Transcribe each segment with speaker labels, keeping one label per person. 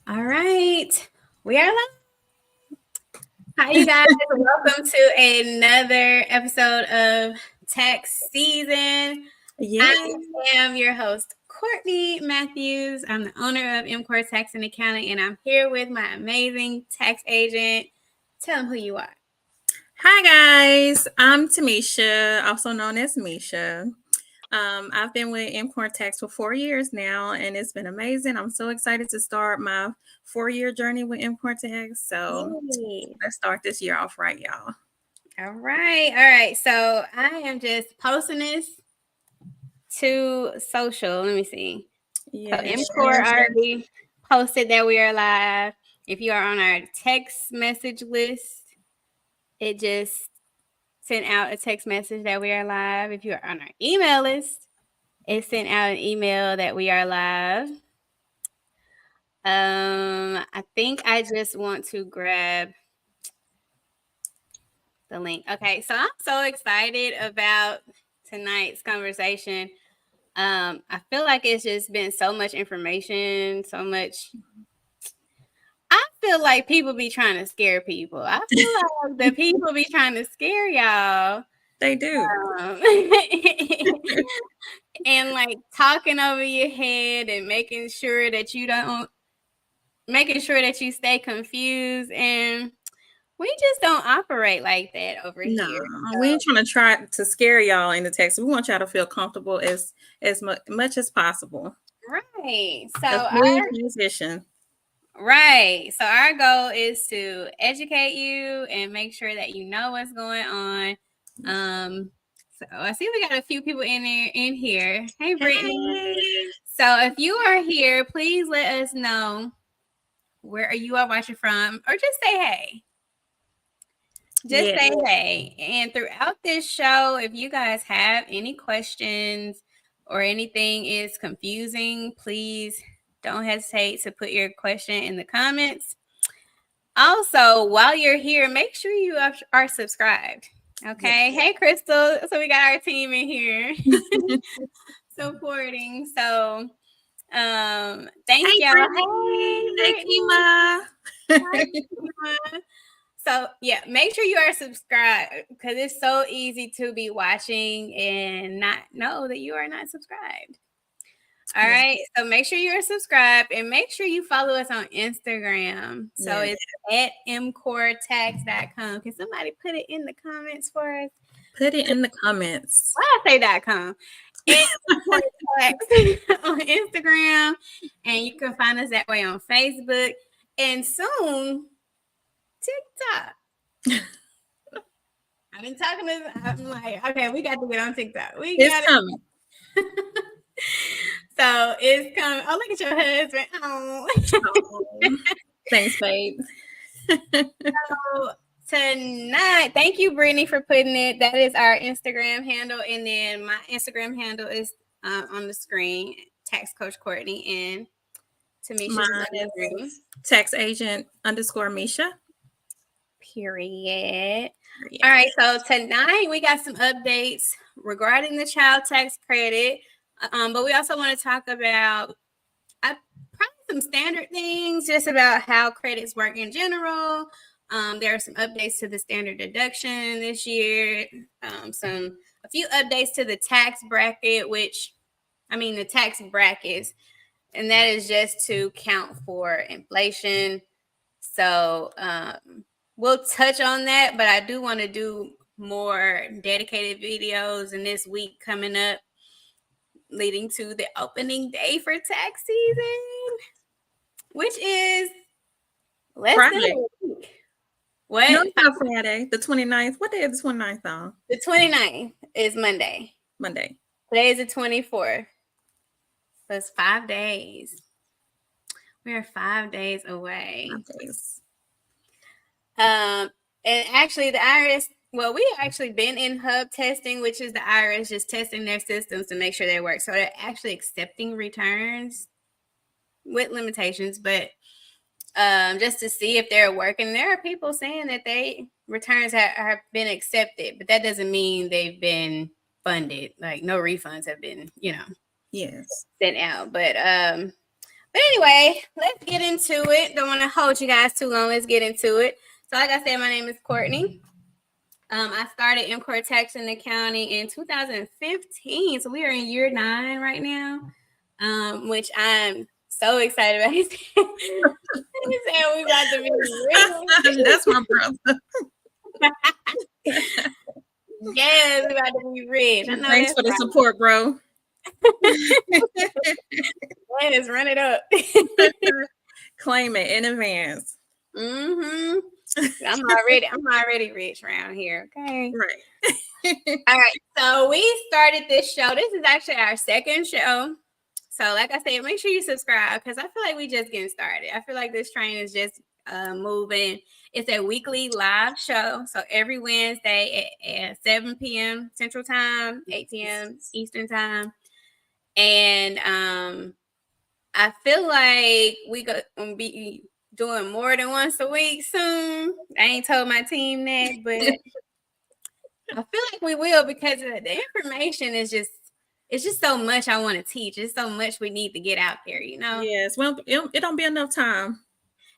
Speaker 1: All right. We are live. Hi, you guys. Welcome to another episode of Tax Season.
Speaker 2: Yeah.
Speaker 1: I am your host, Courtney Matthews. I'm the owner of MCore Tax and Accounting, and I'm here with my amazing tax agent. Tell them who you are.
Speaker 2: Hi, guys. I'm Tamisha, also known as Misha. I've been with MCore Tax for 4 years now, and it's been amazing. I'm so excited to start my 4-year journey with MCore Tax. So
Speaker 1: Yay.
Speaker 2: let's start this year off right, y'all.
Speaker 1: All right. All right. So I am just posting this to social. Let me see. So
Speaker 2: Yes.
Speaker 1: MCore already posted that we are live. If you are on our text message list, it just sent out a text message that we are live. If you are on our email list, it sent out an email that we are live. I think I just want to grab the link. Okay, so I'm so excited about tonight's conversation. I feel like it's just been so much information, so much. I feel like people be trying to scare people. I feel like the people be trying to scare y'all.
Speaker 2: They do.
Speaker 1: And like talking over your head and making sure that you stay confused. And we just don't operate like that over
Speaker 2: No,
Speaker 1: here.
Speaker 2: we ain't try to scare y'all in the text. We want y'all to feel comfortable as much as possible.
Speaker 1: Right.
Speaker 2: A smooth transition.
Speaker 1: Right. So our goal is to educate you and make sure that you know what's going on. So I see we got a few people in here. Hey, Brittany.
Speaker 2: Hey.
Speaker 1: So if you are here, please let us know where you are watching from, or just say hey. Just say hey. And throughout this show, if you guys have any questions or anything is confusing, please don't hesitate to put your question in the comments. Also, while you're here, make sure you are subscribed. Okay. Yes. Hey, Crystal. So we got our team in here supporting. So thank y'all.
Speaker 2: Hey, Kima.
Speaker 1: Hi, Kima. So yeah, make sure you are subscribed because it's so easy to be watching and not know that you are not subscribed. All right. So make sure you're subscribed and make sure you follow us on Instagram. So it's at mcoretax.com. Can somebody put it in the comments for us?
Speaker 2: Put it in the comments.
Speaker 1: Why I say .com? On Instagram. And you can find us that way on Facebook. And soon, TikTok. I've been talking to. I'm like, okay, we got to get on TikTok.
Speaker 2: It's coming.
Speaker 1: So it's coming. Oh, look at your husband. Oh.
Speaker 2: Thanks, babe.
Speaker 1: So tonight, thank you, Brittany, for putting it. That is our Instagram handle, and then my Instagram handle is on the screen. Tax Coach Courtney and Tamisha.
Speaker 2: Tax Agent _ Misha.
Speaker 1: Period. All right, so tonight we got some updates regarding the child tax credit, but we also want to talk about probably some standard things, just about how credits work in general. There are some updates to the standard deduction this year, a few updates to the tax bracket, the tax brackets, and that is just to count for inflation. So we'll touch on that, but I do want to do more dedicated videos in this week coming up, leading to the opening day for tax season, which is less than a week. What?
Speaker 2: No, it's not Friday. The 29th. What day is the 29th on?
Speaker 1: The 29th is Monday. Today is the 24th. So it's 5 days. We are 5 days away.
Speaker 2: 5 days.
Speaker 1: And actually the IRS, well, we actually been in hub testing, which is the IRS just testing their systems to make sure they work. So they're actually accepting returns with limitations, but just to see if they're working. There are people saying that returns have been accepted, but that doesn't mean they've been funded. Like no refunds have been,
Speaker 2: yes,
Speaker 1: sent out. But But anyway, let's get into it. Don't want to hold you guys too long. Let's get into it. So, like I said, my name is Courtney. I started MCOR Tax and Accounting in 2015. So we are in year 9 right now, which I'm so excited about. He said we about to be rich.
Speaker 2: That's my brother.
Speaker 1: Yes, we about to be rich. I know
Speaker 2: Thanks
Speaker 1: that's
Speaker 2: for the
Speaker 1: right.
Speaker 2: support, bro.
Speaker 1: Yes, run it up.
Speaker 2: Claim it in advance.
Speaker 1: Mm-hmm. I'm already rich around here. Okay.
Speaker 2: Right.
Speaker 1: All right. So we started this show. This is actually our second show. So, like I said, make sure you subscribe because I feel like we just getting started. I feel like this train is just moving. It's a weekly live show. So every Wednesday at 7 p.m. Central Time, 8 p.m. Eastern Time. And I feel like we gonna be doing more than once a week soon. I ain't told my team that, but I feel like we will because the information is just it's just so much I want to teach. It's so much we need to get out there, you know?
Speaker 2: Yes. Well, it don't be enough time.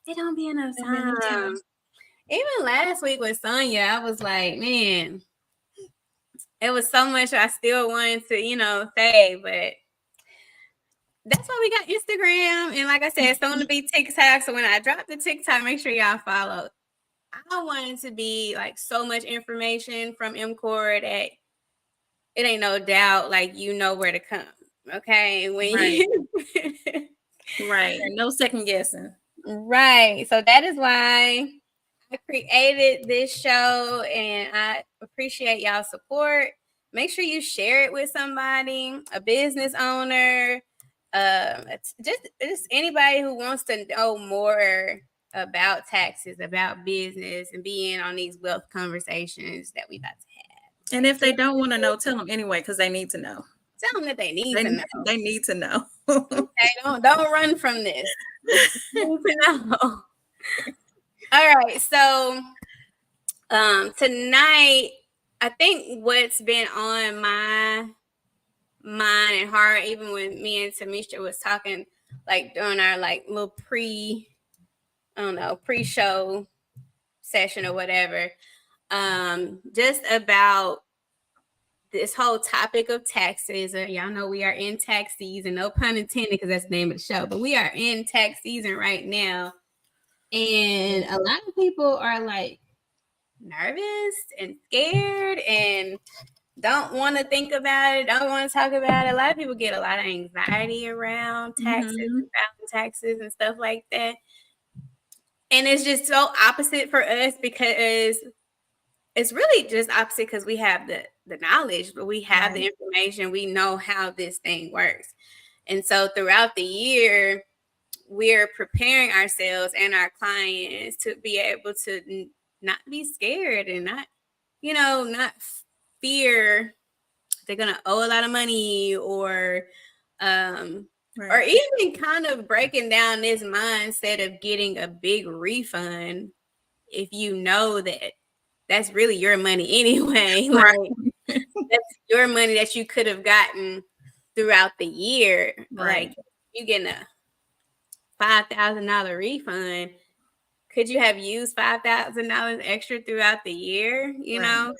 Speaker 1: It don't be enough
Speaker 2: Don't be enough
Speaker 1: time. Even last week with Sonya, I was like, man, it was so much I still wanted to, say, but that's why we got Instagram. And like I said, it's going to be TikTok. So when I drop the TikTok, make sure y'all follow. I wanted to be like so much information from MCOR that it ain't no doubt, like, you know where to come. Okay. When
Speaker 2: Right. Right. No second guessing.
Speaker 1: Right. So that is why I created this show and I appreciate y'all's support. Make sure you share it with somebody, a business owner, just anybody who wants to know more about taxes, about business, and be in on these wealth conversations that we about to have.
Speaker 2: And if they don't want to know, tell them anyway because they need to know.
Speaker 1: Tell them that they need to know.
Speaker 2: They need to know.
Speaker 1: Okay, don't run from this. They need to know. All right, so tonight, I think what's been on my mind and heart, even when me and Tamisha was talking, like during our like little pre-show session or whatever, just about this whole topic of taxes. Y'all know we are in tax season, no pun intended, because that's the name of the show, but we are in tax season right now. And a lot of people are like nervous and scared and don't want to think about it, don't want to talk about it. A lot of people get a lot of anxiety around taxes and taxes and stuff like that. And it's just so opposite for us because it's really just opposite because we have the knowledge, but we have the information. We know how this thing works. And so throughout the year, we're preparing ourselves and our clients to be able to not be scared and not fear they're going to owe a lot of money or even kind of breaking down this mindset of getting a big refund if you know that that's really your money anyway. Like, that's your money that you could have gotten throughout the year.
Speaker 2: Right.
Speaker 1: Like, you getting a $5,000 refund. Could you have used $5,000 extra throughout the year? You know?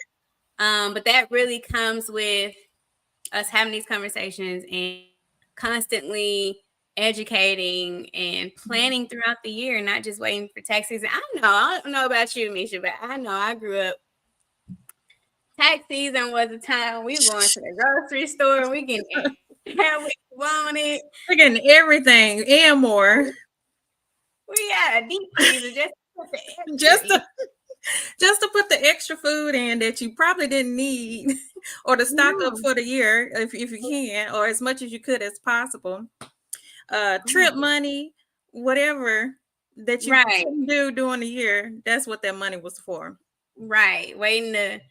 Speaker 1: But that really comes with us having these conversations and constantly educating and planning throughout the year, not just waiting for tax season. I don't know about you, Misha, but I know I grew up. Tax season was a time we were going to the grocery store and we getting how we wanted.
Speaker 2: We're getting everything and more.
Speaker 1: We had a deep freezer
Speaker 2: just to put the extra food in that you probably didn't need, or to stock up for the year if you can, or as much as you could as possible. Trip money, whatever that you couldn't do during the year, that's what that money was for.
Speaker 1: Right. Waiting to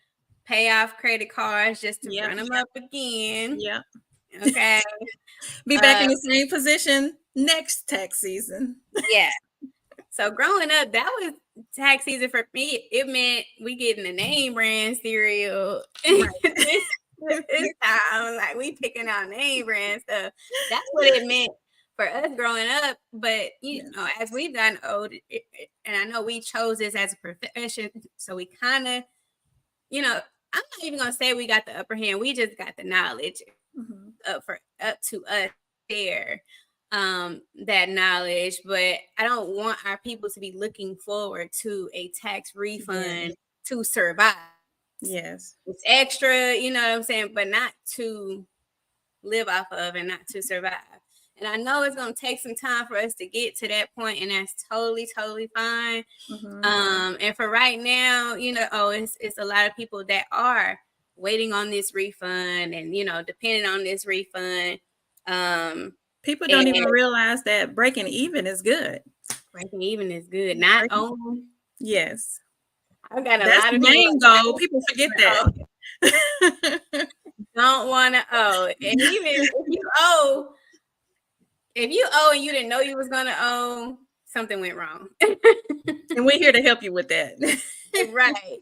Speaker 1: pay off credit cards just to run them up again.
Speaker 2: Yeah.
Speaker 1: Okay.
Speaker 2: Be back in the same position next tax season.
Speaker 1: Yeah. So growing up, that was tax season for me. It meant we getting the name brand cereal. This time, like we picking out name brand stuff. That's what it meant for us growing up. But you
Speaker 2: Yes.
Speaker 1: know, as we've gotten old, and I know we chose this as a profession, so we kind of, you know, I'm not even gonna say we got the upper hand. We just got the knowledge up to us there, that knowledge. But I don't want our people to be looking forward to a tax refund to survive.
Speaker 2: Yes.
Speaker 1: It's extra, you know what I'm saying, but not to live off of and not to survive. And I know it's going to take some time for us to get to that point, and that's totally fine. And for right now, you know, it's a lot of people that are waiting on this refund and, you know, depending on this refund.
Speaker 2: People don't even realize that breaking even is good.
Speaker 1: Breaking even is good. Not on.
Speaker 2: Yes.
Speaker 1: I've got
Speaker 2: That's
Speaker 1: lot
Speaker 2: the
Speaker 1: of
Speaker 2: main goal. People forget that.
Speaker 1: Don't want to owe. And even if you owe and you didn't know you was going to owe, something went wrong.
Speaker 2: And we're here to help you with that.
Speaker 1: Right.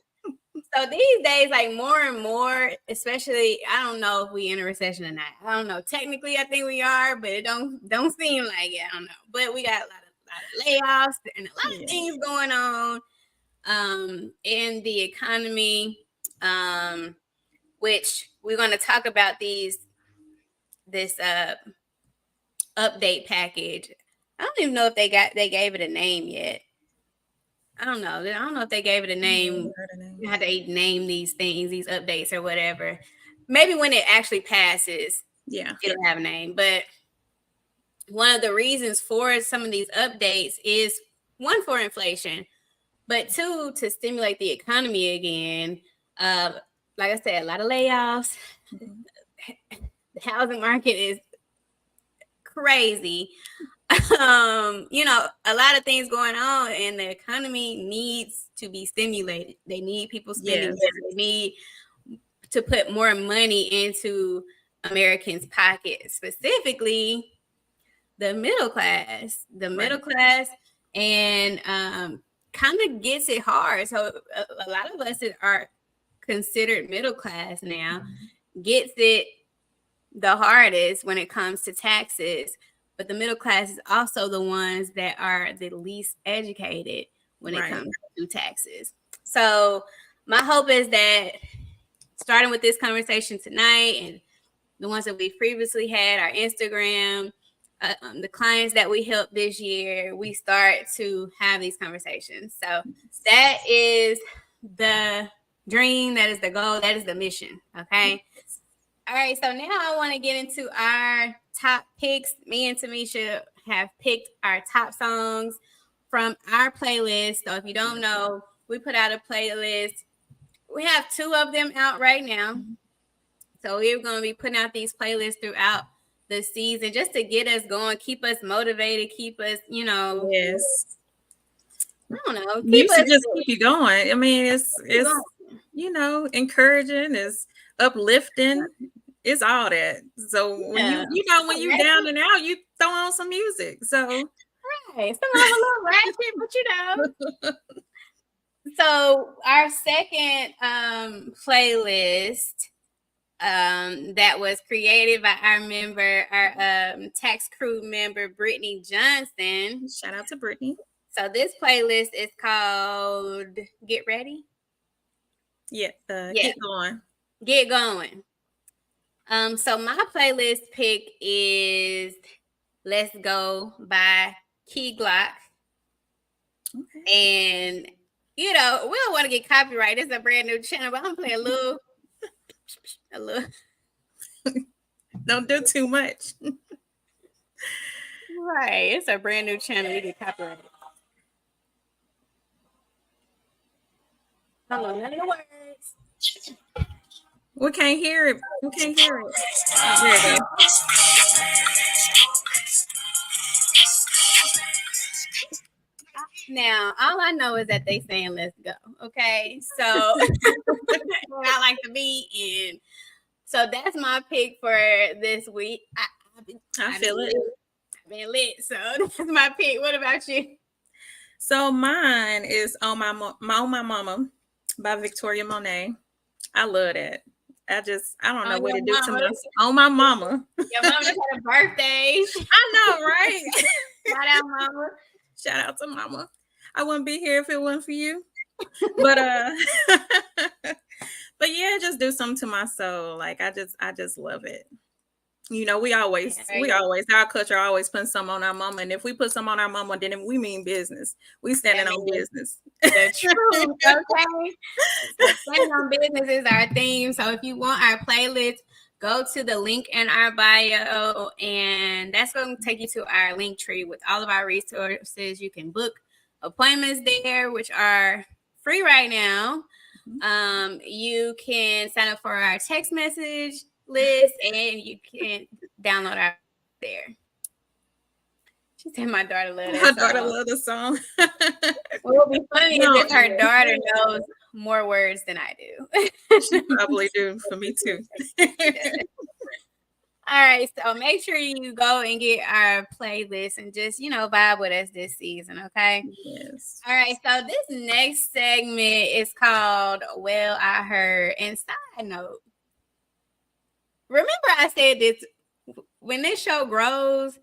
Speaker 1: So these days, like more and more, especially, I don't know if we in a recession or not. I don't know. Technically, I think we are, but it don't seem like it. I don't know. But we got a lot of layoffs and a lot of things going on in the economy, which we're going to talk about this update package. I don't even know if they gave it a name yet. I don't know if they gave it a name. How they name these things, these updates or whatever. Maybe when it actually passes, it'll have a name. But one of the reasons for some of these updates is, one, for inflation, but two, to stimulate the economy again. Like I said, a lot of layoffs. The housing market is crazy. You know, a lot of things going on, and the economy needs to be stimulated. They need people spending more. They need to put more money into Americans' pockets, specifically the middle class. The middle class, and kind of gets it hard. So a lot of us that are considered middle class now gets it the hardest when it comes to taxes. But the middle class is also the ones that are the least educated when it comes to taxes. So my hope is that, starting with this conversation tonight and the ones that we previously had, our Instagram, the clients that we helped this year, we start to have these conversations. So that is the dream, that is the goal, that is the mission. Okay. All right, so now I want to get into our top picks. Me and Tamisha have picked our top songs from our playlist. So if you don't know, we put out a playlist. We have 2 of them out right now. So we're going to be putting out these playlists throughout the season just to get us going, keep us motivated, keep us, you know.
Speaker 2: Yes.
Speaker 1: I don't know.
Speaker 2: Music just keep you going. I mean, it's you know, encouraging, it's uplifting. It's all that. So when you know when you're down and out, you throw on some music. So
Speaker 1: right, some of a little ratchet, but you know. So our second playlist that was created by our tax crew member, Brittany Johnson.
Speaker 2: Shout out to Brittany.
Speaker 1: So this playlist is called Get Ready.
Speaker 2: Get going.
Speaker 1: Get going. So my playlist pick is Let's Go by Key Glock. Okay. And, you know, we don't want to get copyright. It's a brand new channel, but I'm playing a little.
Speaker 2: Don't do too much.
Speaker 1: Right. It's a brand new channel. We get copyrighted. Hold on, none of the words.
Speaker 2: We can't hear it. We can't hear it. Oh, there you go.
Speaker 1: Now, all I know is that they saying let's go. Okay. So I like to be in. So that's my pick for this week.
Speaker 2: I feel it.
Speaker 1: I've been lit. So that's my pick. What about you?
Speaker 2: So mine is On My Mama by Victoria Monet. I love that. I don't know
Speaker 1: On
Speaker 2: what
Speaker 1: your
Speaker 2: it do to
Speaker 1: mama.
Speaker 2: my on my mama.
Speaker 1: Your mama just had a birthday.
Speaker 2: I know, right?
Speaker 1: Shout out, mama.
Speaker 2: Shout out to mama. I wouldn't be here if it wasn't for you. But but yeah, just do something to my soul. Like I just love it. You know,
Speaker 1: Right.
Speaker 2: our culture always put some on our mama. And if we put some on our mama, then we mean business. We standing
Speaker 1: That
Speaker 2: on
Speaker 1: means
Speaker 2: business.
Speaker 1: the truth. Okay. So standing on business is our theme. So if you want our playlist, go to the link in our bio, and that's going to take you to our link tree with all of our resources. You can book appointments there, which are free right now. You can sign up for our text message list, and you can download our there. She said my daughter loved
Speaker 2: My
Speaker 1: that
Speaker 2: daughter
Speaker 1: song.
Speaker 2: love the song.
Speaker 1: What would be funny is
Speaker 2: No,
Speaker 1: if her daughter knows more words than I do.
Speaker 2: she probably do for me too.
Speaker 1: She does. All right, so make sure you go and get our playlist and just, vibe with us this season, okay?
Speaker 2: Yes.
Speaker 1: All right, so this next segment is called Well, I Heard. And side note, remember I said this, when this show grows,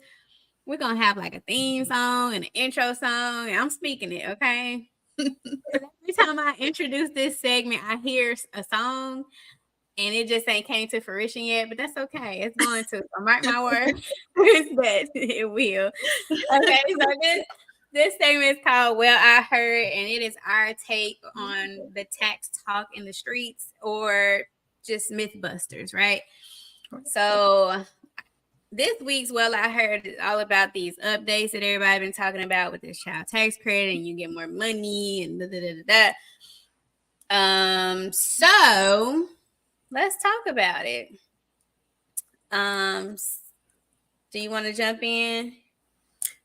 Speaker 1: we're going to have like a theme song and an intro song, and I'm speaking it, okay? Every time I introduce this segment, I hear a song and it just ain't came to fruition yet, but that's okay. It's going to. So mark my words that it will. Okay, so this segment is called Well, I Heard, and it is our take on the tax talk in the streets or just Mythbusters, right? So this week's Well, I Heard is all about these updates that everybody been talking about with this child tax credit, and you get more money and da da da da da. So let's talk about it. Do you want to jump in?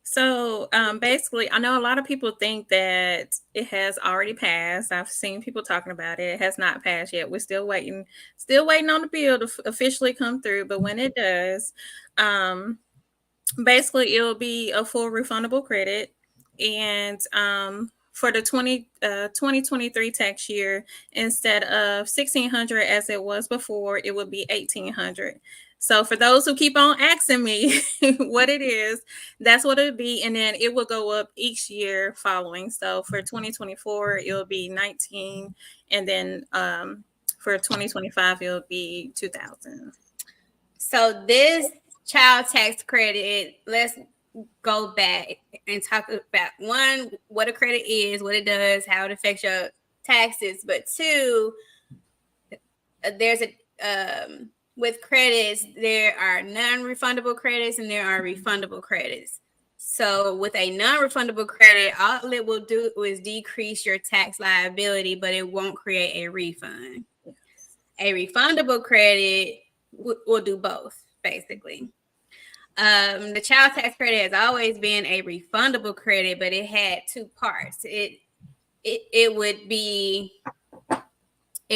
Speaker 2: So basically, I know a lot of people think that it has already passed. I've seen people talking about it. It has not passed yet. We're still waiting on the bill to officially come through. But when it does, basically it'll be a full refundable credit. And for the 2023 tax year, instead of 1,600 as it was before, it would be 1,800. So for those who keep on asking me what it is, that's what it would be. And then it will go up each year following. So for 2024, it'll be 19. And then for 2025, it'll be 2,000.
Speaker 1: So this child tax credit, let's go back and talk about one, what a credit is, what it does, how it affects your taxes. But two, there's with credits, there are non-refundable credits and there are refundable credits. So with a non-refundable credit, all it will do is decrease your tax liability, but it won't create a refund. A refundable credit will do both, basically. The child tax credit has always been a refundable credit, but it had two parts. It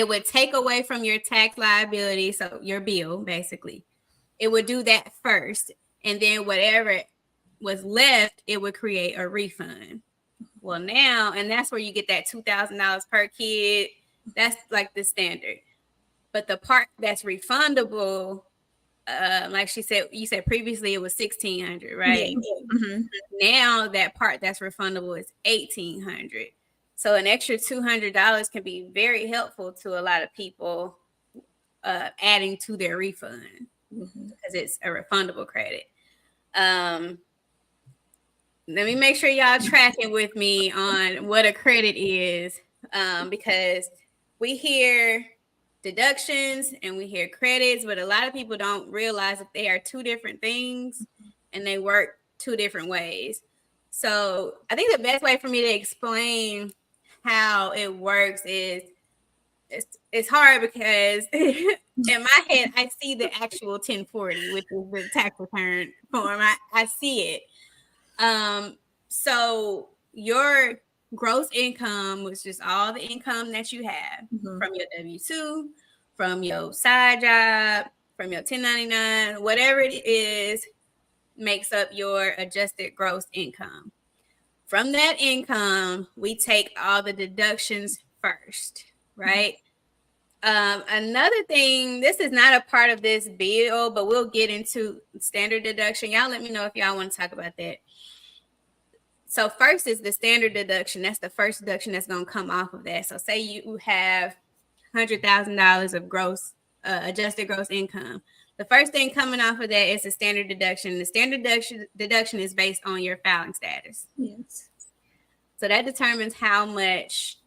Speaker 1: would take away from your tax liability, so your bill, basically. It would do that first, and then whatever was left, it would create a refund. Well, now, and that's where you get that $2,000 per kid. That's like the standard. But the part that's refundable, like you said previously, it was 1,600, right?
Speaker 2: Yeah. Mm-hmm.
Speaker 1: Now that part that's refundable is 1,800. So an extra $200 can be very helpful to a lot of people, adding to their refund because it's a refundable credit. Let me make sure y'all tracking with me on what a credit is, because we hear deductions and we hear credits, but a lot of people don't realize that they are two different things and they work two different ways. So I think the best way for me to explain how it works is it's hard because in my head I see the actual 1040, which is the tax return form. I see it. So your gross income was just all the income that you have from your W-2, from your side job, from your 1099, whatever it is, makes up your adjusted gross income. From that income, we take all the deductions first, right? Another thing, this is not a part of this bill, but we'll get into standard deduction. Y'all let me know if y'all want to talk about that. So first is the standard deduction. That's the first deduction that's going to come off of that. So say you have $100,000 of gross adjusted gross income. The first thing coming off of that is the standard deduction. The standard deduction is based on your filing status.
Speaker 2: Yes.
Speaker 1: So that determines how much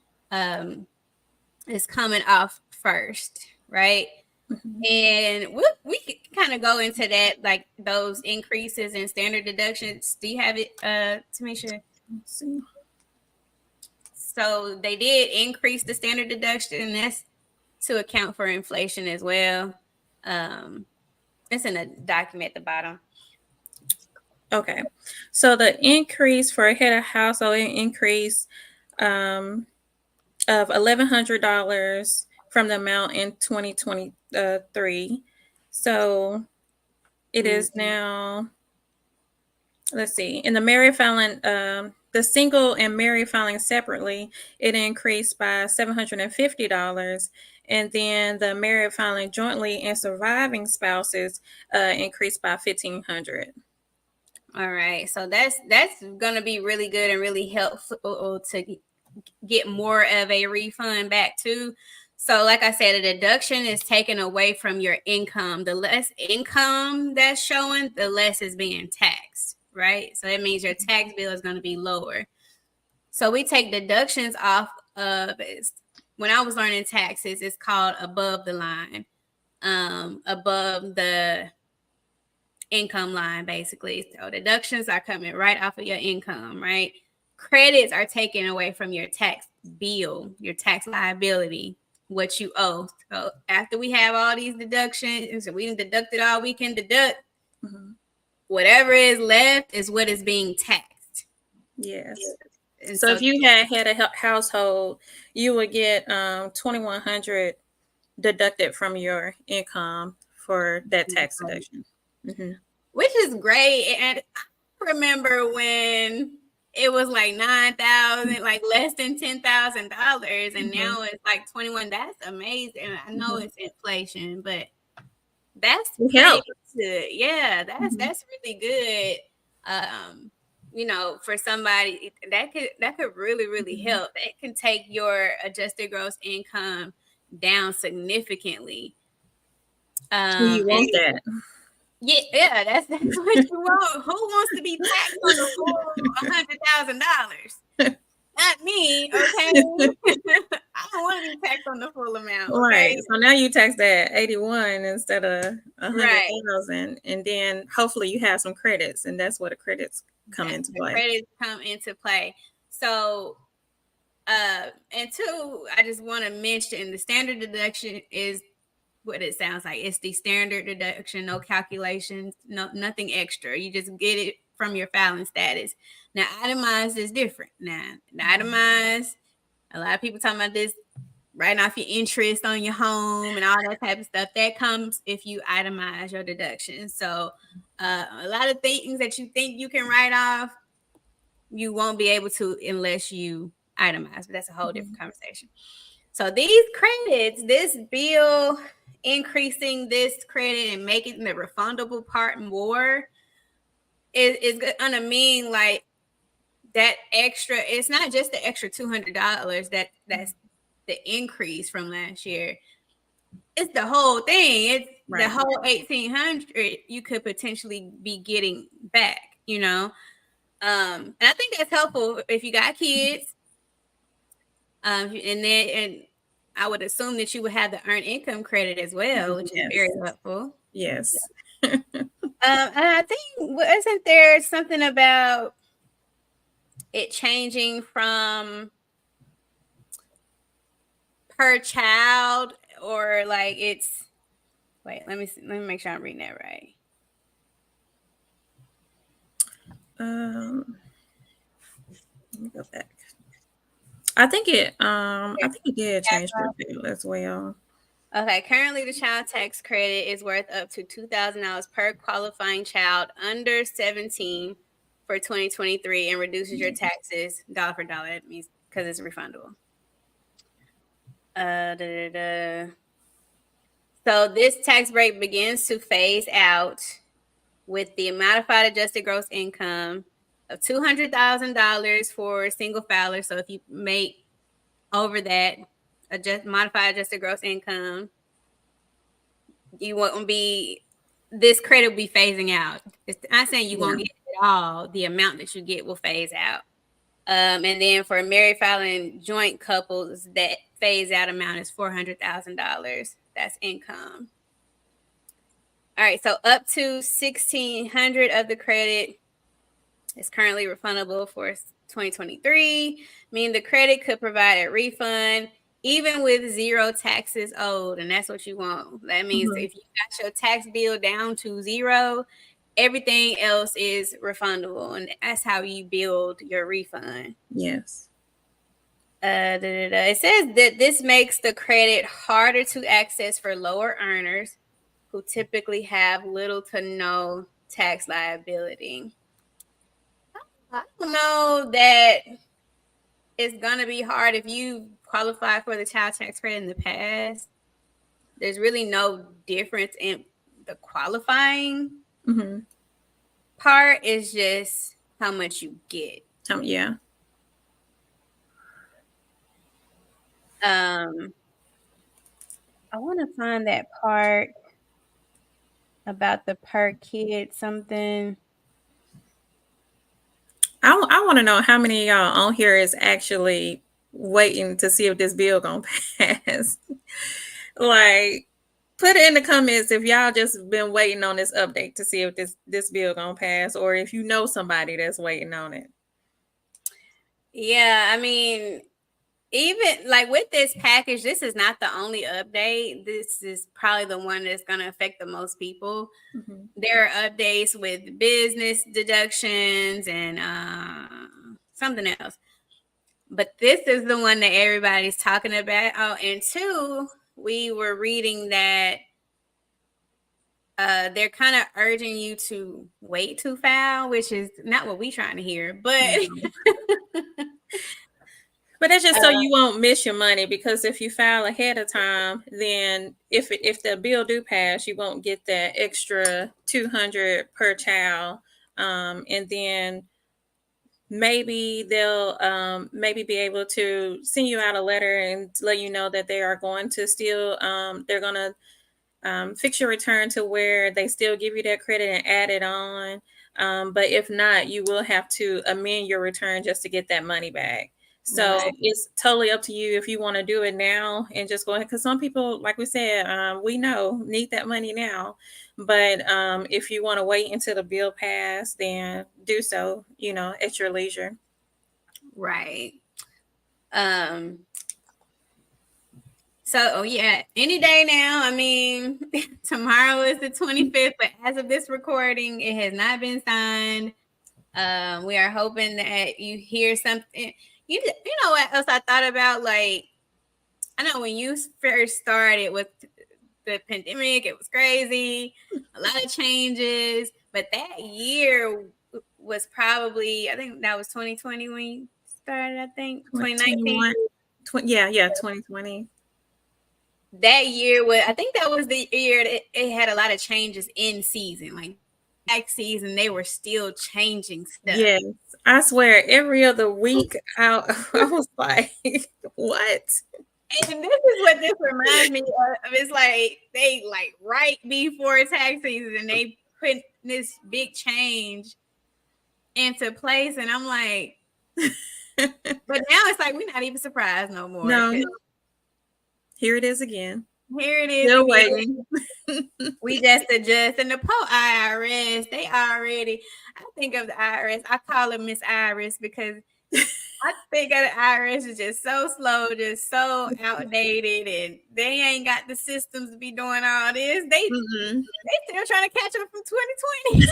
Speaker 1: is coming off first, right? Mm-hmm. And we can kind of go into that, like those increases in standard deductions. Do you have it, Tamisha?
Speaker 2: Let's see.
Speaker 1: So they did increase the standard deduction, and that's to account for inflation as well. It's in the document at the bottom.
Speaker 2: Okay, so the increase for a head of household increase of $1,100 from the amount in 2023. So it is now, let's see, in the married filing, the single and married filing separately, it increased by $750. And then the married filing jointly and surviving spouses increased by $1,500.
Speaker 1: All right, so that's gonna be really good and really helpful to get more of a refund back too. So like I said, a deduction is taken away from your income. The less income that's showing, the less is being taxed, right? So that means your tax bill is going to be lower. So we take deductions off of, when I was learning taxes, it's called above the line, above the income line, basically. So deductions are coming right off of your income, right? Credits are taken away from your tax bill, your tax liability, what you owe. So after we have all these deductions, so we deducted all we can deduct, whatever is left is what is being taxed.
Speaker 2: Yes. And so if you had a household, you would get $2,100 deducted from your income for that tax deduction.
Speaker 1: Mm-hmm. Which is great. And I remember when it was like $9,000, like less than $10,000, and now it's like 21. That's amazing. I know it's inflation, but that's pretty good. Yeah, that's really good. You know, for somebody that could really help. It can take your adjusted gross income down significantly.
Speaker 2: You want that?
Speaker 1: Yeah, that's what you want. Who wants to be taxed on the full $100,000? Not me, okay? I don't want to be taxed on the full amount. Okay?
Speaker 2: Right. So now you tax that 81 instead of 100,000, and then hopefully you have some credits, and that's where the credits come into play.
Speaker 1: Credits come into play. So, and two, I just want to mention the standard deduction is what it sounds like. It's the standard deduction, no calculations, nothing extra. You just get it from your filing status. Now, itemized is different. Now, itemized, a lot of people talking about this, writing off your interest on your home and all that type of stuff. That comes if you itemize your deduction. So, a lot of things that you think you can write off, you won't be able to unless you itemize. But that's a whole different conversation. So these credits, this bill increasing this credit and making the refundable part more is going to mean like that extra. It's not just the extra $200 that's the increase from last year. It's the whole thing. It's the whole $1,800 you could potentially be getting back, you know. And I think that's helpful if you got kids. And I would assume that you would have the earned income credit as well, which is very helpful.
Speaker 2: Yes.
Speaker 1: And I think, isn't there something about it changing from per child, or like it's, wait, let me make sure I'm reading that right.
Speaker 2: Let me go back. I think it did change per bill as well.
Speaker 1: Okay, currently the child tax credit is worth up to $2,000 per qualifying child under 17 for 2023 and reduces your taxes dollar for dollar. That means because it's refundable. So this tax break begins to phase out with the modified adjusted gross income of $200,000 for single filer. So if you make over that modified adjusted gross income, you won't be, this credit will be phasing out. It's not saying you won't get it all. The amount that you get will phase out. And then for married filing joint couples, that phase out amount is $400,000. That's income. All right, so up to $1,600 of the credit is currently refundable for 2023, meaning the credit could provide a refund even with zero taxes owed, and that's what you want. That means if you got your tax bill down to zero, everything else is refundable, and that's how you build your refund.
Speaker 2: Yes.
Speaker 1: It says that this makes the credit harder to access for lower earners who typically have little to no tax liability. I don't know that it's going to be hard if you qualify for the child tax credit in the past. There's really no difference in the qualifying part. It's just how much you get.
Speaker 2: Yeah.
Speaker 1: I want to find that part about the per kid something.
Speaker 2: I want to know how many of y'all on here is actually waiting to see if this bill gonna pass. Like, put it in the comments if y'all just been waiting on this update to see if this bill gonna pass, or if you know somebody that's waiting on it.
Speaker 1: Yeah, I mean, even like with this package, this is not the only update. This is probably the one that's going to affect the most people. There are updates with business deductions and something else. But this is the one that everybody's talking about. Oh, and two, we were reading that they're kind of urging you to wait to file, which is not what we're trying to hear. But
Speaker 2: But that's just so you won't miss your money, because if you file ahead of time, then if the bill do pass, you won't get that extra $200 per child, and then maybe they'll maybe be able to send you out a letter and let you know that they are going to still they're going to fix your return to where they still give you that credit and add it on. But if not, you will have to amend your return just to get that money back. So it's totally up to you if you want to do it now and just go ahead. Because some people, like we said, we know need that money now. But if you want to wait until the bill pass, then do so, at your leisure.
Speaker 1: Right. So, yeah, any day now. I mean, tomorrow is the 25th, but as of this recording, it has not been signed. We are hoping that you hear something. You know what else I thought about? Like, I know when you first started with the pandemic, it was crazy, a lot of changes. But that year was probably, I think that was 2020 when you started, I think. 2019.
Speaker 2: 2020.
Speaker 1: That year I think that was the year that it had a lot of changes in season. Like next season, they were still changing stuff.
Speaker 2: Yes, I swear every other week I was like, what?
Speaker 1: And this is what this reminds me of. It's like they right before tax season and they put this big change into place. And I'm like, but now it's like we're not even surprised no more.
Speaker 2: No. Here it is again.
Speaker 1: Here it is.
Speaker 2: Still waiting.
Speaker 1: We just adjust. And the poor IRS, they already, I think of the IRS, I call it Miss Iris because I think of the IRS is just so slow, just so outdated, and they ain't got the systems to be doing all this. They still trying to catch up from 2020.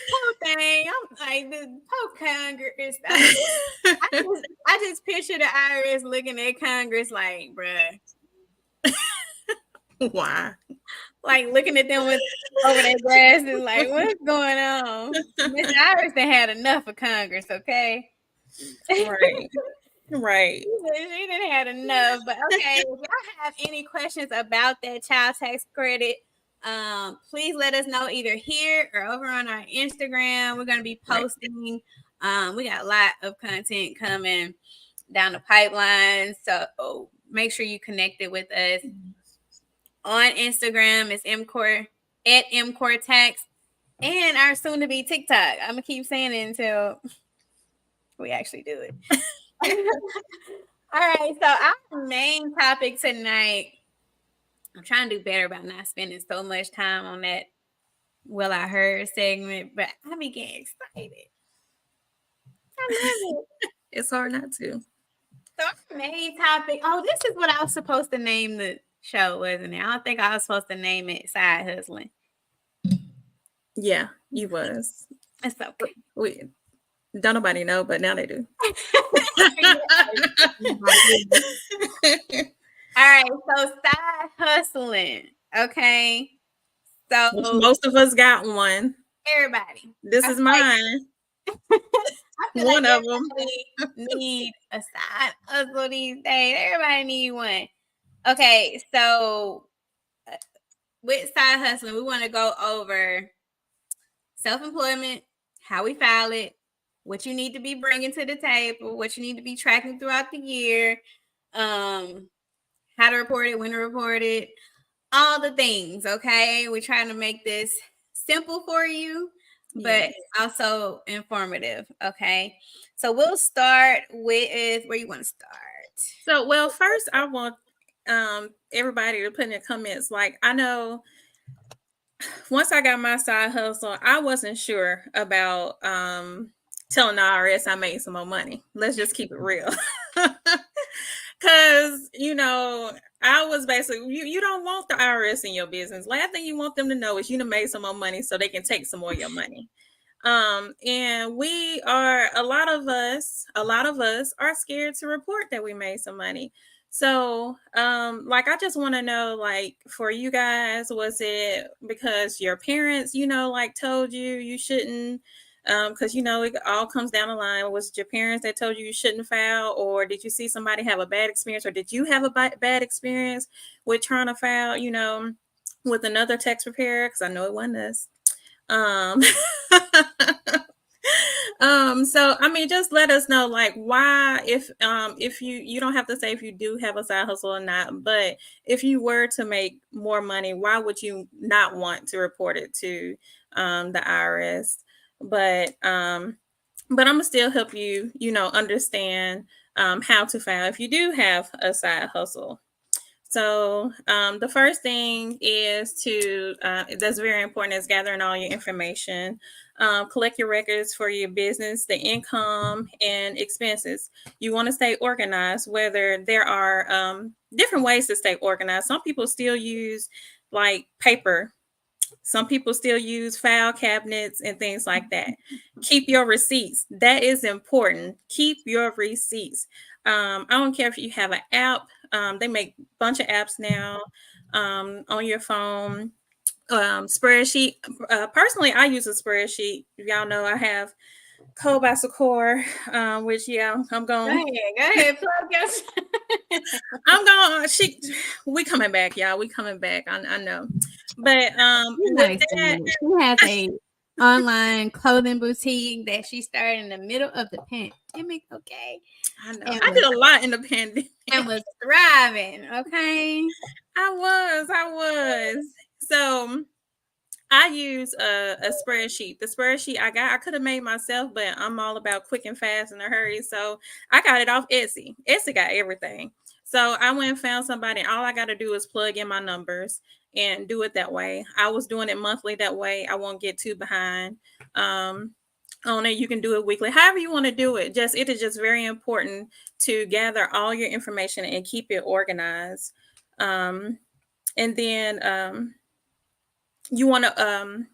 Speaker 1: Poor thing. I'm like, the poor Congress. I just picture the IRS looking at Congress like, bruh.
Speaker 2: Why?
Speaker 1: Like looking at them over their glasses, like, what's going on? Miss Iris had enough of Congress, okay?
Speaker 2: Right. Right.
Speaker 1: She didn't have enough. But okay, if y'all have any questions about that child tax credit, please let us know either here or over on our Instagram. We're gonna be
Speaker 2: Right.
Speaker 1: posting. We got a lot of content coming down the pipeline. So make sure you connected with us on Instagram. It's MCore at MCore Tax and our soon to be TikTok. I'm gonna keep saying it until we actually do it. All right, so our main topic tonight, I'm trying to do better about not spending so much time on that Will I Heard segment, but I be getting excited. I love it.
Speaker 2: It's hard not to.
Speaker 1: So our main topic, this is what I was supposed to name the show, wasn't it? I don't think I was supposed to name it Side Hustling.
Speaker 2: Yeah, you was.
Speaker 1: It's okay.
Speaker 2: We don't nobody know, but now they do.
Speaker 1: All right, so side hustling. Okay. So
Speaker 2: Most of us got one.
Speaker 1: everybody.
Speaker 2: This is mine. One of them.
Speaker 1: Need a side hustle these days. Everybody need one. Okay, so with side hustling, we want to go over self-employment, how we file it, what you need to be bringing to the table, what you need to be tracking throughout the year, how to report it, when to report it, all the things. Okay, we're trying to make this simple for you, but also informative. Okay, so we'll start with where you want to start.
Speaker 2: So, well, first I want everybody to put in the comments. Like, I know once I got my side hustle, I wasn't sure about telling the IRS I made some more money. Let's just keep it real. Because, I was basically, you don't want the IRS in your business. Last thing you want them to know is you done made some more money so they can take some more of your money. And a lot of us are scared to report that we made some money. So, I just want to know, for you guys, was it because your parents, told you shouldn't? Because it all comes down the line. Was it your parents that told you shouldn't file, or did you see somebody have a bad experience, or did you have a bad experience with trying to file, with another tax preparer? Because I know it wasn't us. So I mean, just let us know, why, if you don't have to say if you do have a side hustle or not, but if you were to make more money, why would you not want to report it to the IRS? But I'm gonna still help you, understand how to file if you do have a side hustle. So the first thing is that's very important, is gathering all your information. Collect your records for your business, the income and expenses. You want to stay organized, whether there are different ways to stay organized. Some people still use paper. Some people still use file cabinets and things like that. Keep your receipts. That is important. Keep your receipts. I don't care if you have an app. They make a bunch of apps now on your phone. Spreadsheet. Personally, I use a spreadsheet. Y'all know I have Code by Secor, which I'm going.
Speaker 1: Go ahead, plug us.
Speaker 2: I'm going. We coming back, y'all. We coming back. I know, but
Speaker 1: she has a online clothing boutique that she started in the middle of the pandemic. Okay,
Speaker 2: I know. I did a lot in the pandemic
Speaker 1: and was thriving. Okay,
Speaker 2: I was. So I use a spreadsheet. The spreadsheet I could have made myself, but I'm all about quick and fast in a hurry. So I got it off Etsy. Etsy got everything. So I went and found somebody. All I got to do is plug in my numbers and do it that way. I was doing it monthly that way. I won't get too behind. On it, you can do it weekly. However you want to do it. It is just very important to gather all your information and keep it organized. And then you want to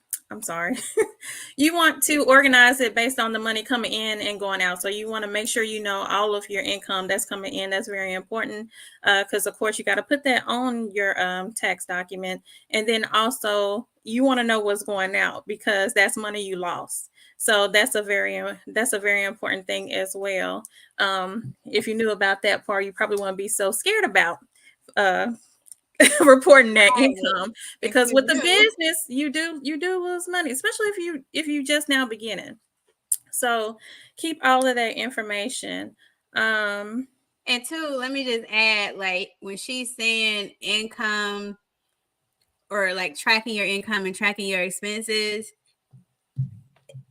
Speaker 2: you want to organize it based on the money coming in and going out. So you want to make sure you know all of your income that's coming in. That's very important, because of course you got to put that on your tax document. And then also you want to know what's going out because that's money you lost. So that's a very important thing as well. If you knew about that part, you probably wouldn't be so scared about uh, reporting that
Speaker 1: Right.
Speaker 2: income,
Speaker 1: If
Speaker 2: because
Speaker 1: you
Speaker 2: with the
Speaker 1: do.
Speaker 2: business you do lose money, especially if you just now beginning. So keep all of that information. Um,
Speaker 1: And two, let me just add, like when she's saying income or like tracking your income and tracking your expenses,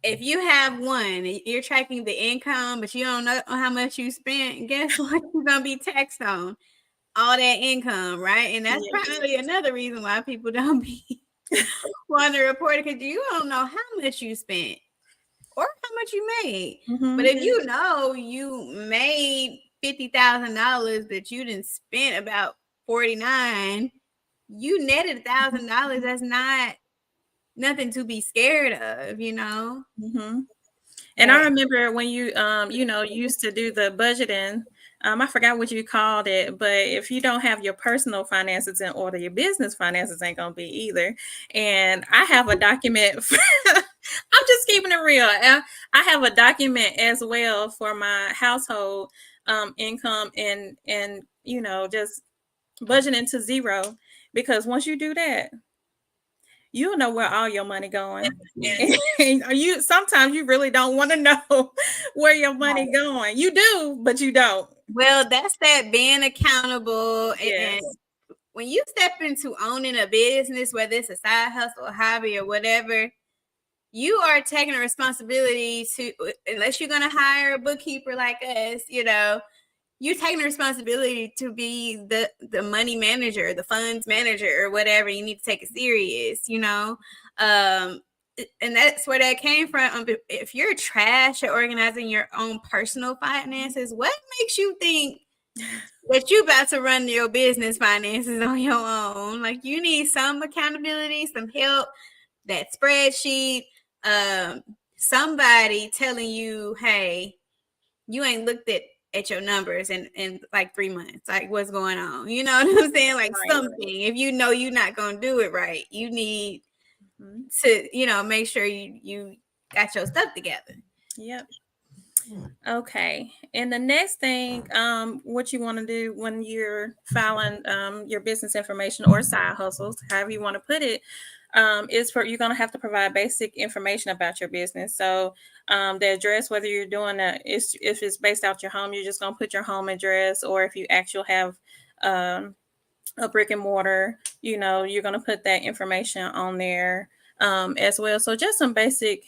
Speaker 1: if you have one, you're tracking the income, but you don't know how much you spent, guess what? You're gonna be taxed on all that income, right? And that's
Speaker 2: yeah.
Speaker 1: probably another reason why people don't be wanting to report it, because you don't know how much you spent or how much you made. But
Speaker 2: Mm-hmm.
Speaker 1: if you know you made $50,000, but you didn't spend about 49, you netted $1,000. That's not nothing to be scared of, you know.
Speaker 2: Mm-hmm. And I
Speaker 1: But
Speaker 2: remember when used to do the budgeting. I forgot what you called it, but if you don't have your personal finances in order, your business finances ain't gonna be either. And I have a document. I'm just keeping it real. I have a document as well for my household income and just budgeting to zero, because once you do that, you'll know where all your money going. And you sometimes you really don't want to know where your money going. You do, but you don't.
Speaker 1: well, that's that being accountable. And
Speaker 2: Yes.
Speaker 1: when you step into owning a business, whether it's a side hustle, a hobby, or whatever, you are taking a responsibility to, unless you're going to hire a bookkeeper like us, you're taking the responsibility to be the money manager, the funds manager, or whatever. You need to take it serious, and that's where that came from. If you're trash at organizing your own personal finances, what makes you think that you about to run your business finances on your own? Like, you need some accountability, some help, that spreadsheet, somebody telling you, hey, you ain't looked at your numbers in like 3 months. Like, what's going on? You know what I'm saying? Like,
Speaker 2: Right.
Speaker 1: something. If you know you're not gonna do it right, you need
Speaker 2: Mhm.
Speaker 1: to, make sure you got your stuff together.
Speaker 2: Yep. Okay. And the next thing, what you want to do when you're filing your business information or side hustles, however you want to put it, is you're going to have to provide basic information about your business. So the address, whether you're doing if it's based out your home, you're just going to put your home address, or if you actually have um, a brick and mortar, you're going to put that information on there as well. So just some basic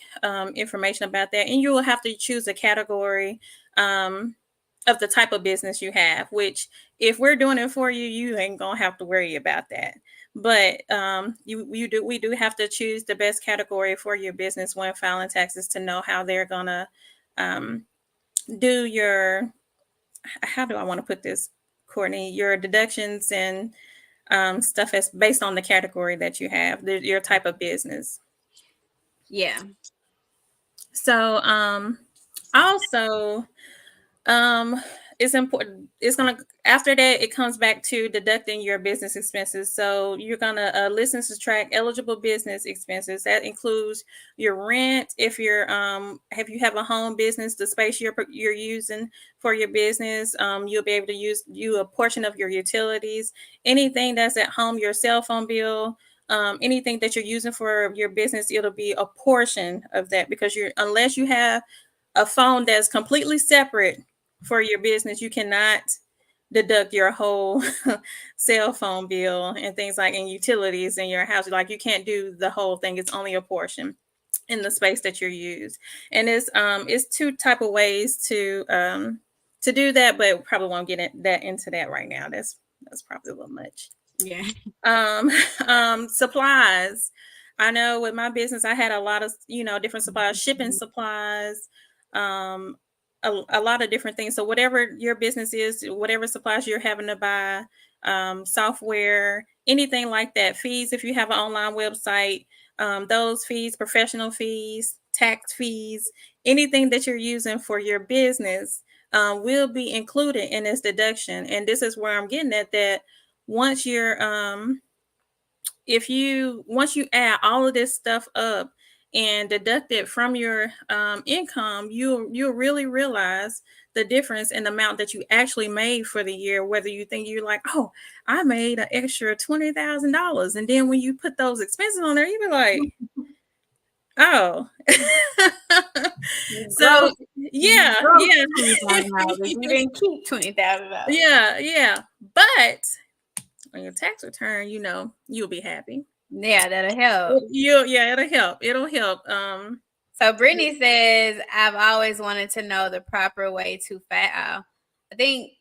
Speaker 2: information about that. And you will have to choose a category of the type of business you have, which if we're doing it for you, you ain't going to have to worry about that. But we do have to choose the best category for your business when filing taxes to know how they're going to do how do I want to put this, Courtney, your deductions and stuff is based on the category that you have, your type of business.
Speaker 1: Yeah.
Speaker 2: So also um it's important, it's gonna, after that it comes back to deducting your business expenses. So you're gonna list and subtract eligible business expenses. That includes your rent, if you have a home business, the space you're using for your business. You'll be able to use a portion of your utilities, anything that's at home, your cell phone bill, anything that you're using for your business, it'll be a portion of that, because unless you have a phone that's completely separate for your business, you cannot deduct your whole cell phone bill and things like, and utilities in your house. Like, you can't do the whole thing. It's only a portion in the space that you use. And it's two type of ways to do that, but probably won't get into that right now. That's probably a little much.
Speaker 1: Yeah.
Speaker 2: um Supplies. I know with my business I had a lot of different supplies, shipping supplies, um a lot of different things. So whatever your business is, whatever supplies you're having to buy, software, anything like that, fees if you have an online website, those fees, professional fees, tax fees, anything that you're using for your business will be included in this deduction. And this is where I'm getting at, that once you're if you once you add all of this stuff up and deduct it from your income, you'll really realize the difference in the amount that you actually made for the year. Whether you think you're like, oh, I made an extra $20,000, and then when you put those expenses on there, you be like, oh. So
Speaker 1: Gross.
Speaker 2: yeah,
Speaker 1: Gross
Speaker 2: yeah.
Speaker 1: $20,000. You didn't keep $20,000.
Speaker 2: Yeah. But on your tax return, you'll be happy.
Speaker 1: Yeah, that'll help.
Speaker 2: Yeah, it'll help. It'll help.
Speaker 1: So Brittany says, I've always wanted to know the proper way to file. I think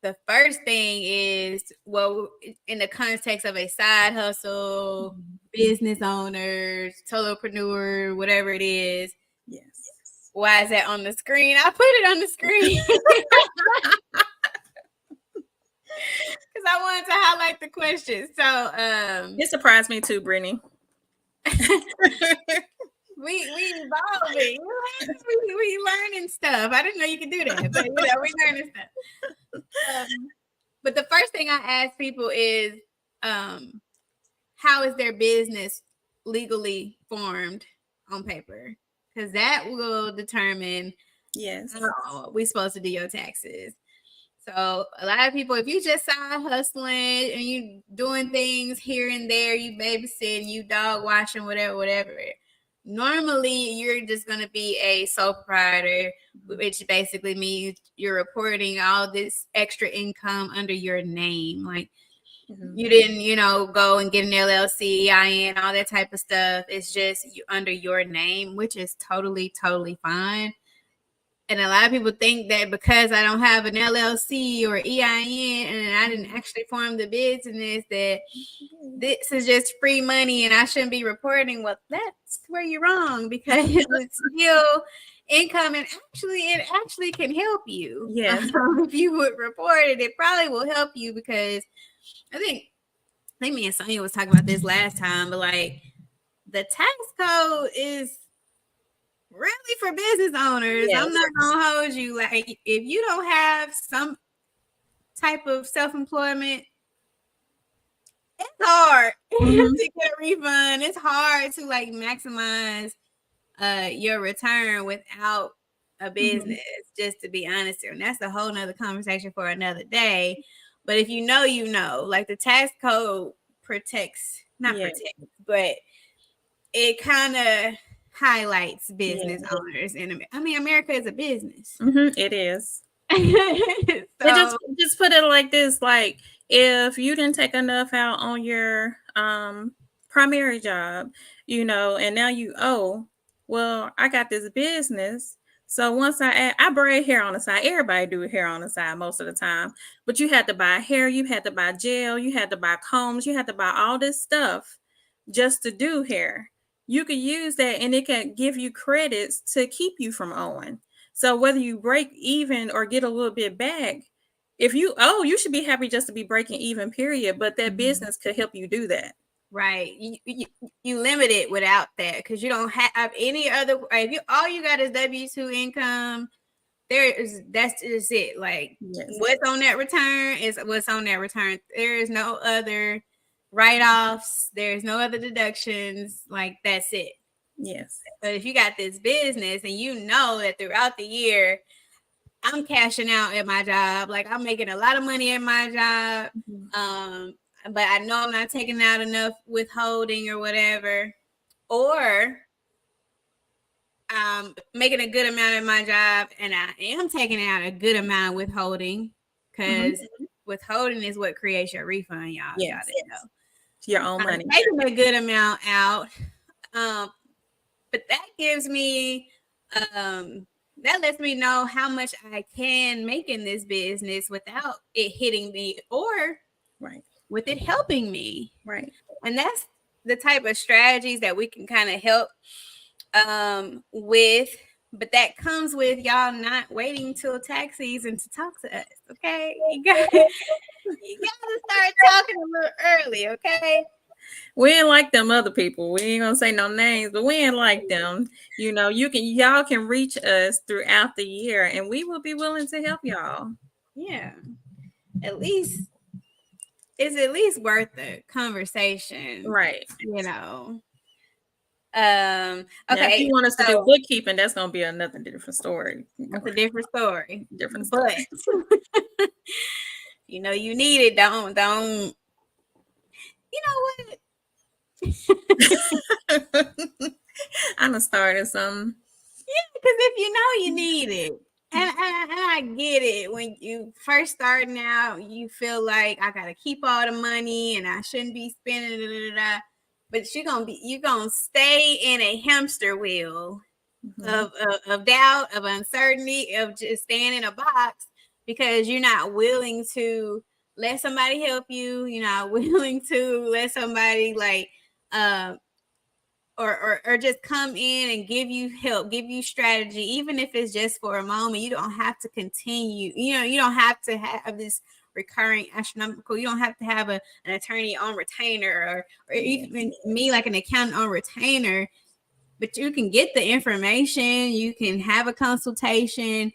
Speaker 1: the first thing is, well, in the context of a side hustle, business owners, solopreneur, whatever it is.
Speaker 2: Yes.
Speaker 1: Why is that on the screen? I put it on the screen because I wanted to highlight the question. So
Speaker 2: it surprised me too, Brittany.
Speaker 1: we evolving. We learning stuff. I didn't know you could do that, but we learning stuff. But the first thing I ask people is, how is their business legally formed on paper? Because that will determine how we're supposed to do your taxes. So a lot of people, if you just side hustling and you doing things here and there, you babysitting, you dog watching, whatever, normally you're just going to be a sole proprietor, which basically means you're reporting all this extra income under your name. Like you didn't, go and get an LLC, EIN, all that type of stuff. It's just under your name, which is totally, totally fine. And a lot of people think that because I don't have an LLC or EIN and I didn't actually form the business, that this is just free money and I shouldn't be reporting. Well, that's where you're wrong, because it's still income, and it actually can help you.
Speaker 2: Yes.
Speaker 1: If you would report it, it probably will help you, because I think me and Sonia was talking about this last time, but like the tax code is really for business owners. Yes. I'm not gonna hold you. Like if you don't have some type of self-employment, it's hard to get a refund. It's hard to like maximize your return without a business, just to be honest. And that's a whole nother conversation for another day. But if you know, like the tax code protects, but it kind of highlights business owners. And I mean, America is a business.
Speaker 2: It is. So, just put it like this: like if you didn't take enough out on your primary job, and now you owe. Well, I got this business. So once I braid hair on the side. Everybody do hair on the side most of the time. But you had to buy hair, you had to buy gel, you had to buy combs, you had to buy all this stuff just to do hair. You could use that and it can give you credits to keep you from owing. So whether you break even or get a little bit back, if you owe, you should be happy just to be breaking even, period. But that business could help you do that.
Speaker 1: Right. You limit it without that, because you don't have any other. If all you got is W-2 income, that's just it. Like what's on that return is what's on that return. There is no other write-offs. There's no other deductions. Like that's it.
Speaker 2: Yes.
Speaker 1: But if you got this business and you know that throughout the year, I'm cashing out at my job, like I'm making a lot of money at my job, but I know I'm not taking out enough withholding or whatever, or I'm making a good amount at my job and I am taking out a good amount withholding, because withholding is what creates your refund, y'all.
Speaker 2: Yes.
Speaker 1: Y'all didn't know.
Speaker 2: It's your own money.
Speaker 1: I'm taking a good amount out, but that gives me that lets me know how much I can make in this business without it hitting me, or with it helping me.
Speaker 2: Right.
Speaker 1: And that's the type of strategies that we can kind of help with. But that comes with y'all not waiting till tax season to talk to us. Okay. You gotta start talking a little early, okay?
Speaker 2: We ain't like them other people. We ain't gonna say no names, but we ain't like them. Y'all can reach us throughout the year and we will be willing to help y'all.
Speaker 1: Yeah. At least is at least worth the conversation.
Speaker 2: Right.
Speaker 1: Okay.
Speaker 2: Now, if you want us to do
Speaker 1: So
Speaker 2: bookkeeping, that's gonna be another different story.
Speaker 1: that's a different story.
Speaker 2: Different
Speaker 1: But you need it. Don't. You know what?
Speaker 2: I'm gonna start at some.
Speaker 1: Yeah, because if you need it, and I get it. When you first starting out, you feel like I gotta keep all the money and I shouldn't be spending it. But you're gonna stay in a hamster wheel of doubt, of uncertainty, of just staying in a box because you're not willing to let somebody help you. You're not willing to let somebody or just come in and give you help, give you strategy, even if it's just for a moment. You don't have to continue. You don't have to have this recurring astronomical. You don't have to have an attorney on retainer or even me like an accountant on retainer. But you can get the information. You can have a consultation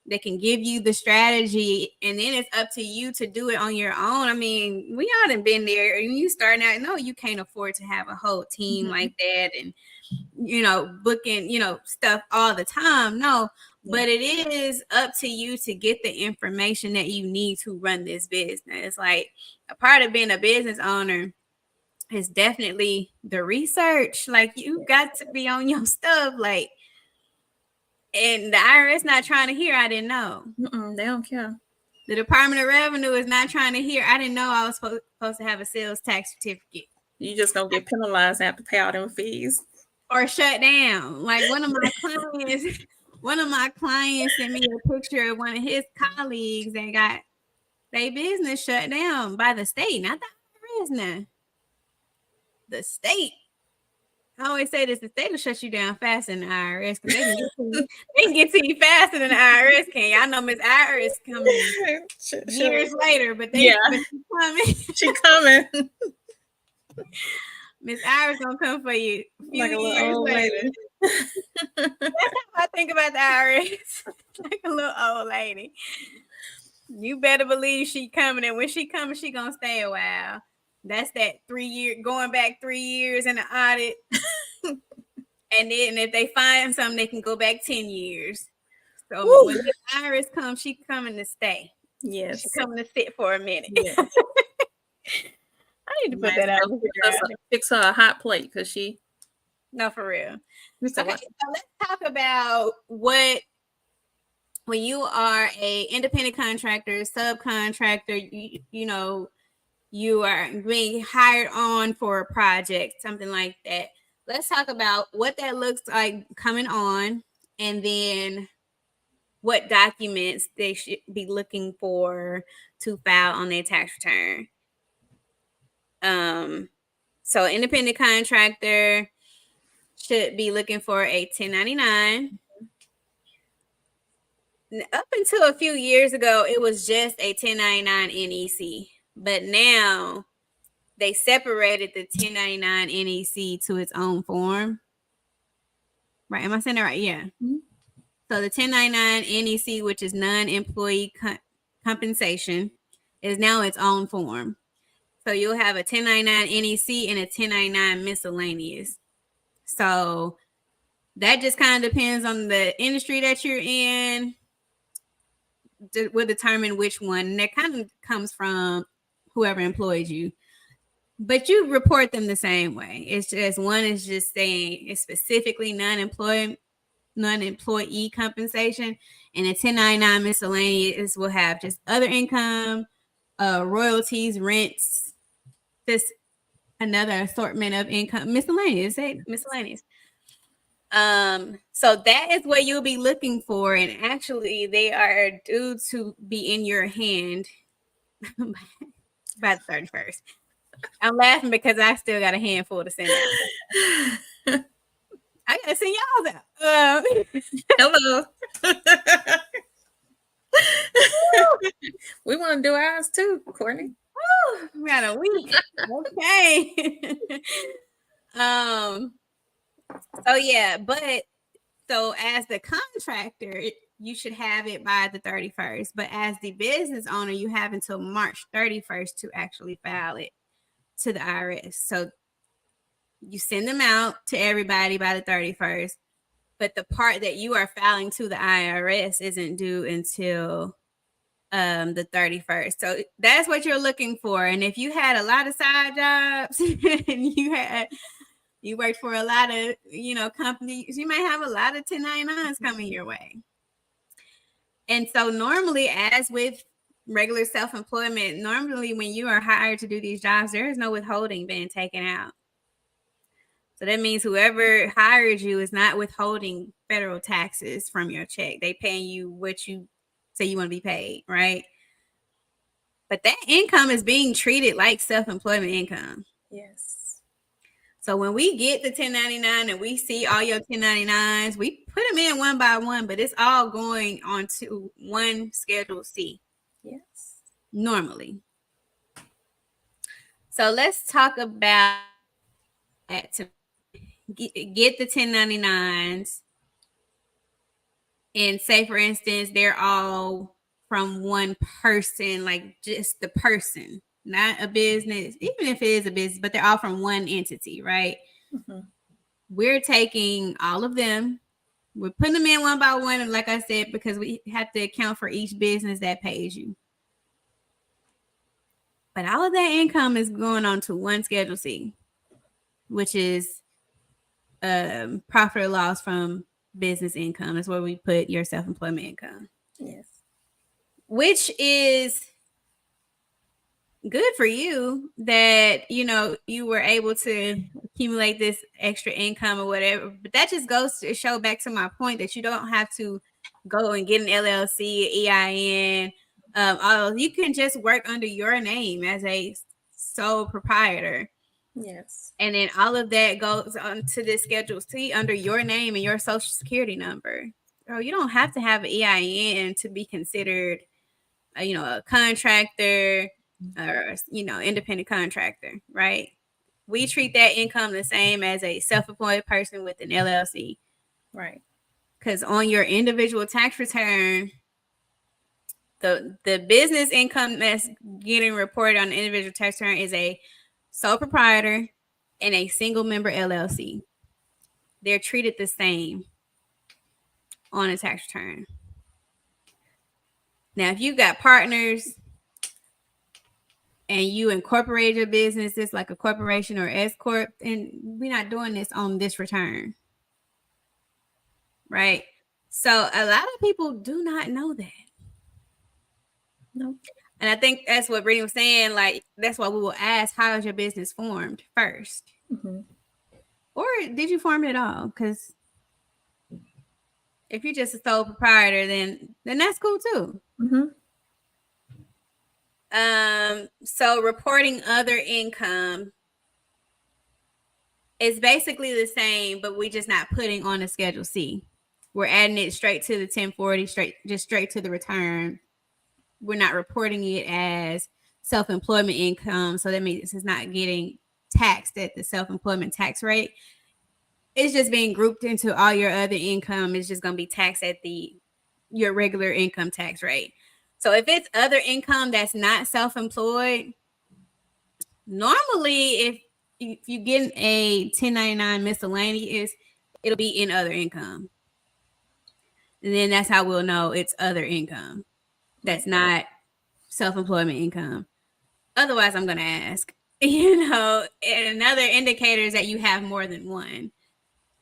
Speaker 1: that can give you the strategy, and then it's up to you to do it on your own. I mean, we all done been there. When you starting out, no, you can't afford to have a whole team like that and booking, stuff all the time. No, but it is up to you to get the information that you need to run this business. Like, a part of being a business owner is definitely the research. Like, you got to be on your stuff. Like, and the IRS not trying to hear I didn't know.
Speaker 2: They don't care.
Speaker 1: The Department of Revenue is not trying to hear I didn't know I was supposed to have a sales tax certificate.
Speaker 2: You just gonna get penalized and have to pay all them fees.
Speaker 1: Or shut down. Like, one of my clients sent me a picture of one of his colleagues that got their business shut down by the state, not the IRS now. The state. I always say this: the state will shut you down faster than the IRS because they can get to you faster than the IRS can. Y'all know Miss IRS coming years later, but she coming.
Speaker 2: She coming.
Speaker 1: Miss Iris gonna come for you
Speaker 2: like a little old lady.
Speaker 1: That's how I think about the IRS. Like a little old lady. You better believe she coming, and when she coming, she gonna stay a while. That's that 3 year, going back 3 years in the audit. And then if they find something, they can go back 10 years. So when the Iris comes, she coming to stay.
Speaker 2: Yes.
Speaker 1: She's coming to sit for a minute.
Speaker 2: Yes.
Speaker 1: I need to put that out.
Speaker 2: Fix her a hot plate because she.
Speaker 1: No, for real. Okay, so let's talk about when you are a independent contractor, subcontractor, you are being hired on for a project, something like that. Let's talk about what that looks like coming on, and then what documents they should be looking for to file on their tax return. So independent contractor should be looking for a 1099. Up until a few years ago, it was just a 1099 NEC, but now they separated the 1099 NEC to its own form. Right? Am I saying that right? Yeah. Mm-hmm. So the 1099 NEC, which is non-employee compensation, is now its own form. So you'll have a 1099 NEC and a 1099 miscellaneous. So that just kind of depends on the industry that you're in. Will determine which one. And that kind of comes from whoever employed you. But you report them the same way. It's just one is just saying it's specifically non-employee compensation, and a 1099 miscellaneous will have just other income, royalties, rents, just another assortment of income. Miscellaneous. So that is what you'll be looking for, and actually they are due to be in your hand by the 31st. I'm laughing because I still got a handful to send out. I gotta send y'all out.
Speaker 2: Hello. We want to do ours too, Courtney.
Speaker 1: We got a week. Okay. So yeah, but so as the contractor, you should have it by the 31st. But as the business owner, you have until March 31st to actually file it to the IRS. So you send them out to everybody by the 31st, but the part that you are filing to the IRS isn't due until the 31st. So that's what you're looking for. And if you had a lot of side jobs and you worked for a lot of, companies, you might have a lot of 1099s coming your way. And so normally, as with regular self-employment, normally when you are hired to do these jobs, there is no withholding being taken out. So that means whoever hired you is not withholding federal taxes from your check. They paying you what you say you want to be paid, right? But that income is being treated like self-employment income.
Speaker 2: Yes.
Speaker 1: So when we get the 1099 and we see all your 1099s, we put them in one by one, but it's all going onto one Schedule C.
Speaker 2: Yes.
Speaker 1: Normally. So let's talk about that to get the 1099s. And say, for instance, they're all from one person, like just the person, not a business, even if it is a business, but they're all from one entity, right?
Speaker 2: Mm-hmm.
Speaker 1: We're taking all of them, we're putting them in one by one, and like I said, because we have to account for each business that pays you. But all of that income is going on to one Schedule C, which is profit or loss from business income. That's where we put your self-employment income.
Speaker 2: Yes.
Speaker 1: Which is good for you that, you were able to accumulate this extra income or whatever. But that just goes to show back to my point that you don't have to go and get an LLC, EIN. You can just work under your name as a sole proprietor.
Speaker 2: Yes.
Speaker 1: And then all of that goes on to this Schedule C under your name and your social security number. So you don't have to have an EIN to be considered, a contractor or, independent contractor, right? We treat that income the same as a self-employed person with an LLC.
Speaker 2: Right.
Speaker 1: Because on your individual tax return, the business income that's getting reported on the individual tax return is a sole proprietor and a single member LLC. They're treated the same on a tax return. Now, if you got partners and you incorporate your business, it's like a corporation or S corp, and we're not doing this on this return, right? So a lot of people do not know that.
Speaker 2: No.
Speaker 1: And I think that's what Brittany was saying. Like, that's why we will ask, how is your business formed first?
Speaker 2: Mm-hmm.
Speaker 1: Or did you form it at all? Because if you're just a sole proprietor, then that's cool too.
Speaker 2: Mm-hmm.
Speaker 1: So reporting other income is basically the same, but we're just not putting on a Schedule C. We're adding it straight to the 1040, straight to the return. We're not reporting it as self-employment income. So that means it's not getting taxed at the self-employment tax rate. It's just being grouped into all your other income. It's just going to be taxed at your regular income tax rate. So if it's other income that's not self-employed, normally if you get a 1099 miscellaneous, it'll be in other income. And then that's how we'll know it's other income. That's not self-employment income. Otherwise, I'm going to ask, and another indicator is that you have more than one.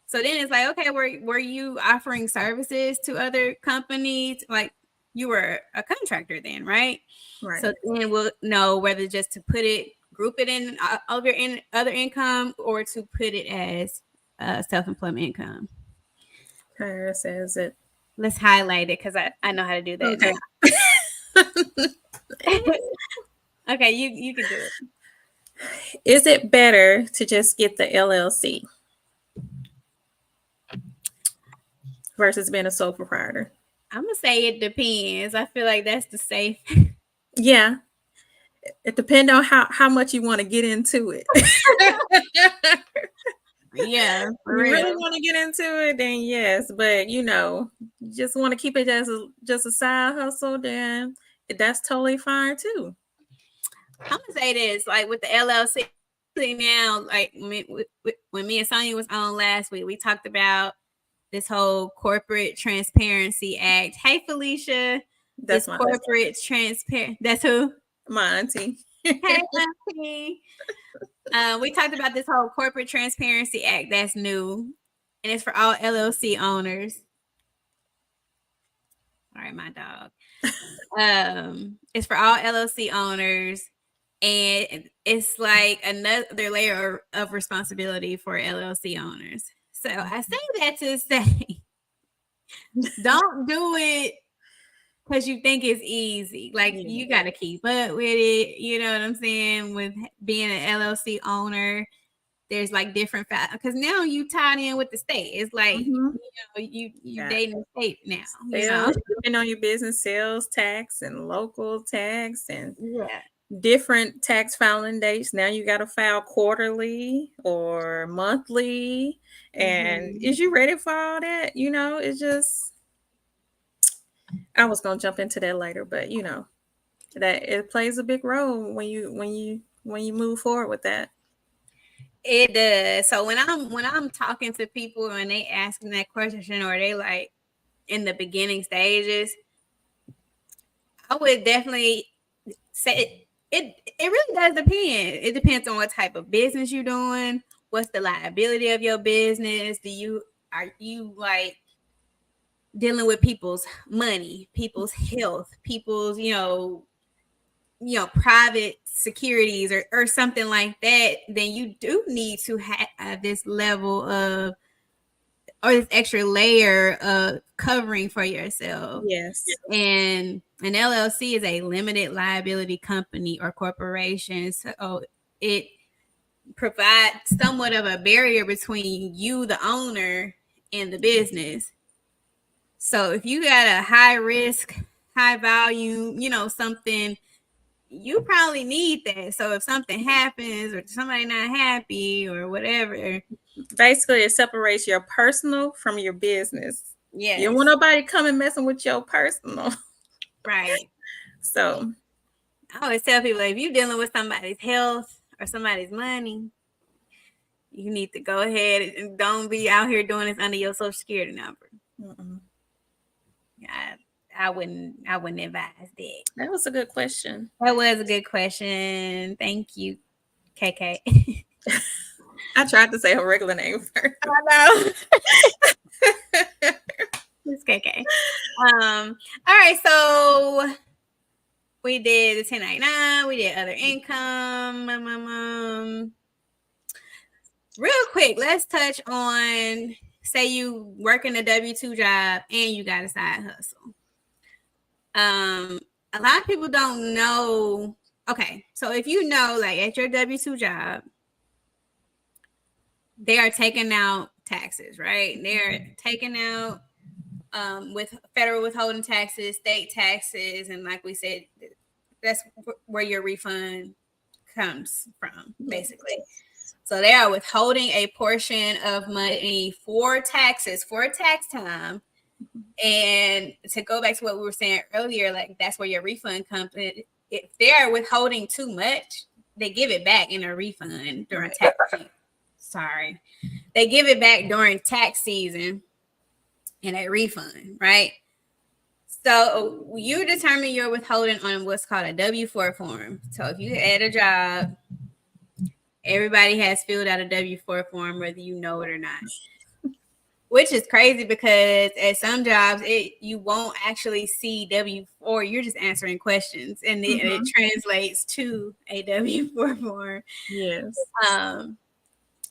Speaker 1: So then it's like, okay, were you offering services to other companies? Like, you were a contractor then, right?
Speaker 2: Right.
Speaker 1: So then we'll know whether just to group it in of your other income or to put it as self-employment income.
Speaker 2: Where says it?
Speaker 1: Let's highlight it because I know how to do that.
Speaker 2: Okay.
Speaker 1: Okay, you can do it.
Speaker 2: Is it better to just get the LLC versus being a sole proprietor?
Speaker 1: I'm gonna say it depends. I feel like that's the safe.
Speaker 2: Yeah. It depends on how much you want to get into it.
Speaker 1: Yeah,
Speaker 2: you really want to get into it, then yes. But you just want to keep it as just a side hustle, then that's totally fine too.
Speaker 1: I'm gonna say this, like with the LLC now, like when me and Sonya was on last week, we talked about this whole corporate transparency act. Hey, Felicia,
Speaker 2: That's
Speaker 1: this
Speaker 2: my
Speaker 1: corporate transparent. That's who.
Speaker 2: my auntie.
Speaker 1: Hey, Auntie. We talked about this whole corporate transparency act that's new, and it's for all LLC owners. All right, my dog. It's for all LLC owners, and it's like another layer of responsibility for LLC owners. So I say that to say, don't do it because you think it's easy. Like you got to keep up with it. You know what I'm saying? With being an LLC owner, there's like different because now you tied in with the state. It's like you dating the state now. You know,
Speaker 2: depending on your business, sales tax and local tax and
Speaker 1: yeah.
Speaker 2: different tax filing dates. Now you got to file quarterly or monthly. And is you ready for all that? It's just, I was going to jump into that later, but that it plays a big role when you move forward with that.
Speaker 1: It does. So when I'm talking to people and they asking that question or they like in the beginning stages, I would definitely say it really does depend. It depends on what type of business you're doing, what's the liability of your business. Are you like dealing with people's money, people's health, people's, private securities or something like that, then you do need to have this level of or this extra layer of covering for yourself.
Speaker 2: Yes.
Speaker 1: And an LLC is a limited liability company or corporation. So it provides somewhat of a barrier between you, the owner, and the business. So if you got a high risk, high volume, something, you probably need that. So if something happens or somebody not happy or whatever,
Speaker 2: basically it separates your personal from your business.
Speaker 1: Yeah,
Speaker 2: you don't want nobody coming messing with your personal.
Speaker 1: Right.
Speaker 2: So
Speaker 1: I always tell people, if you're dealing with somebody's health or somebody's money, you need to go ahead and don't be out here doing this under your social security number. I wouldn't advise that.
Speaker 2: That was a good question.
Speaker 1: That was a good question. Thank you, KK.
Speaker 2: I tried to say her regular name first.
Speaker 1: I know. It's KK. All right, so we did the 1099. We did other income. Real quick, let's touch on, say you work in a W-2 job and you got a side hustle. A lot of people don't know. Okay, so if you know, like at your W-2 job, they are taking out taxes, right? They're taking out with federal withholding taxes, state taxes, and like we said, that's where your refund comes from, basically. So they are withholding a portion of money for taxes, for tax time. And to go back to what we were saying earlier, like that's where your refund comes in. If they're withholding too much, they give it back in a refund during tax season. Sorry. They give it back during tax season in a refund, right? So you determine your withholding on what's called a W-4 form. So if you add a job, everybody has filled out a W-4 form, whether you know it or not. Which is crazy because at some jobs, you won't actually see W-4. You're just answering questions, and it translates to a W-4 form.
Speaker 2: Yes.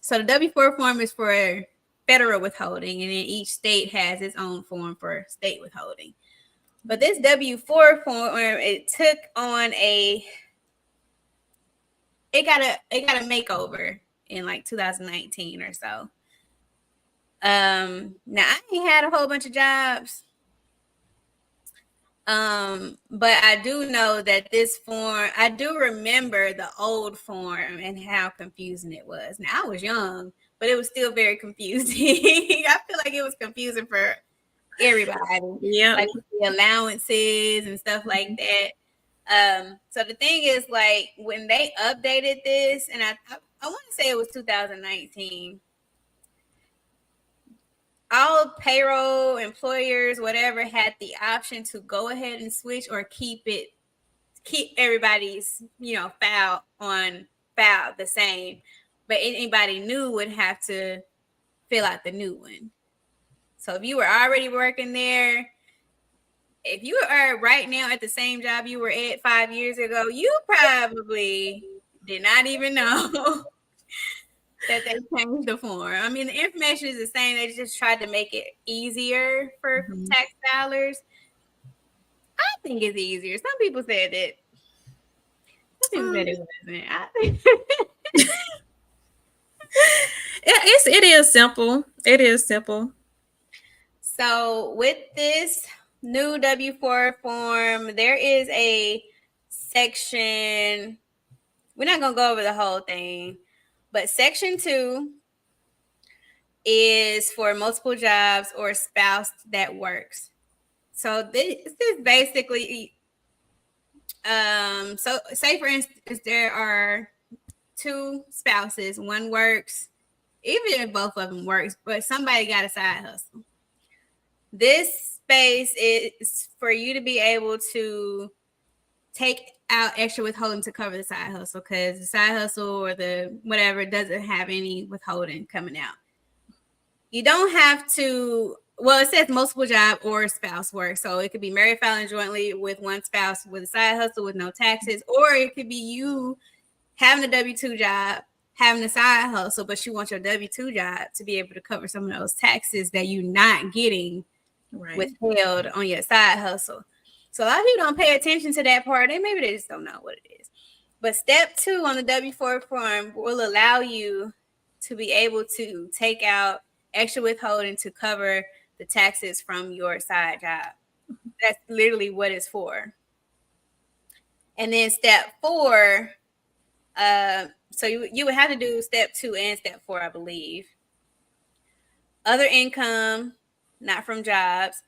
Speaker 1: So the W-4 form is for federal withholding, and then each state has its own form for state withholding. But this W-4 form, it took on it got a makeover in like 2019 or so. Now I ain't had a whole bunch of jobs. But I do know that this form, I do remember the old form and how confusing it was. Now I was young, but it was still very confusing. I feel like it was confusing for everybody,
Speaker 2: Yep.
Speaker 1: like with the allowances and stuff like that. So the thing is, like when they updated this, and I want to say it was 2019. All payroll employers, whatever, had the option to go ahead and switch or keep everybody's file the same, but anybody new would have to fill out the new one. So if you were already working there, if you are right now at the same job you were at 5 years ago, you probably did not even know that they changed the form. I mean, the information is the same. They just tried to make it easier for tax filers. I think it's easier. Some people said that. Some people said it wasn't. I think
Speaker 2: It is simple. It is simple.
Speaker 1: so. With this new W-4 form, there is a section. We're not gonna go over the whole thing, but section 2 is for multiple jobs or spouse that works. So this is basically, so say for instance there are two spouses, one works, even if both of them works, but somebody got a side hustle. This space is for you to be able to take out extra withholding to cover the side hustle, because the side hustle or the whatever doesn't have any withholding coming out. You don't have to, well, it says multiple job or spouse work. So it could be married filing jointly with one spouse with a side hustle with no taxes, or it could be you having a W-2 job, having a side hustle, but you want your W-2 job to be able to cover some of those taxes that you're not getting withheld on your side hustle. So a lot of people don't pay attention to that part. Maybe they just don't know what it is. But step 2 on the W-4 form will allow you to be able to take out extra withholding to cover the taxes from your side job. That's literally what it's for. And then step 4, so you would have to do step 2 and step 4, I believe. Other income, not from jobs.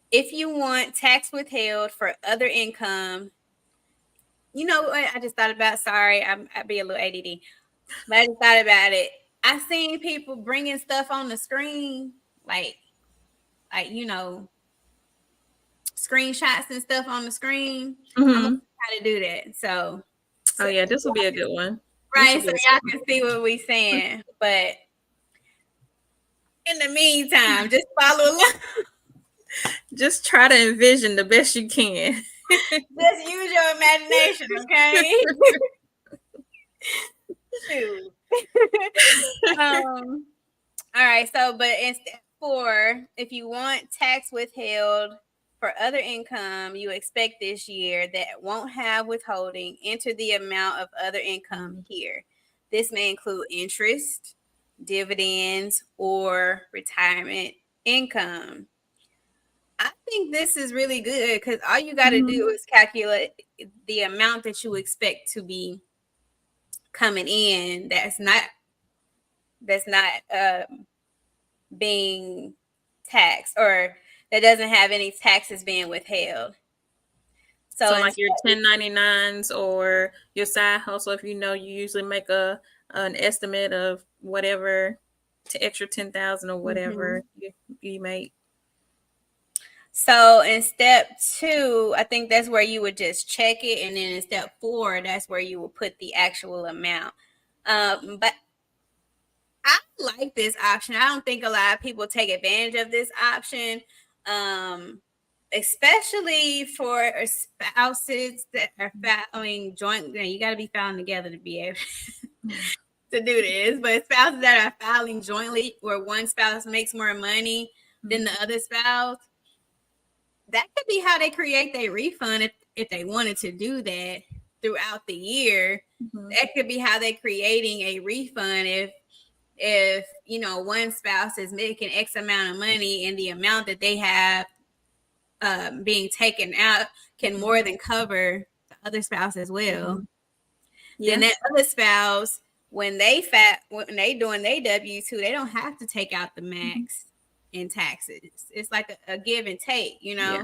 Speaker 1: If you want tax withheld for other income, you know what I just thought about? Sorry, I'd be a little ADD, but I just thought about it. I've seen people bringing stuff on the screen, like screenshots and stuff on the screen. I'm gonna know how to do that. So
Speaker 2: yeah, this will be a good one.
Speaker 1: Right, so y'all can see what we're saying. But in the meantime, just follow along.
Speaker 2: Just try to envision the best you can.
Speaker 1: Just use your imagination, okay? Shoot. All right, so but in step 4, if you want tax withheld for other income you expect this year that won't have withholding, enter the amount of other income here. This may include interest, dividends, or retirement income. I think this is really good because all you got to do is calculate the amount that you expect to be coming in that's not being taxed, or that doesn't have any taxes being withheld.
Speaker 2: So like your 1099s or your side hustle, if you usually make an estimate of whatever to extra 10,000 or whatever you make.
Speaker 1: So in step 2, I think that's where you would just check it, and then in step 4, that's where you will put the actual amount. But I like this option. I don't think a lot of people take advantage of this option, especially for spouses that are filing jointly. You got to be filing together to be able to do this. But spouses that are filing jointly, where one spouse makes more money than the other spouse, that could be how they create their refund if they wanted to do that throughout the year. That could be how they're creating a refund if one spouse is making X amount of money and the amount that they have being taken out can more than cover the other spouse as well. Then that other spouse, when they doing their W-2, they don't have to take out the max. in taxes. It's like a give and take, you know.
Speaker 2: Yeah.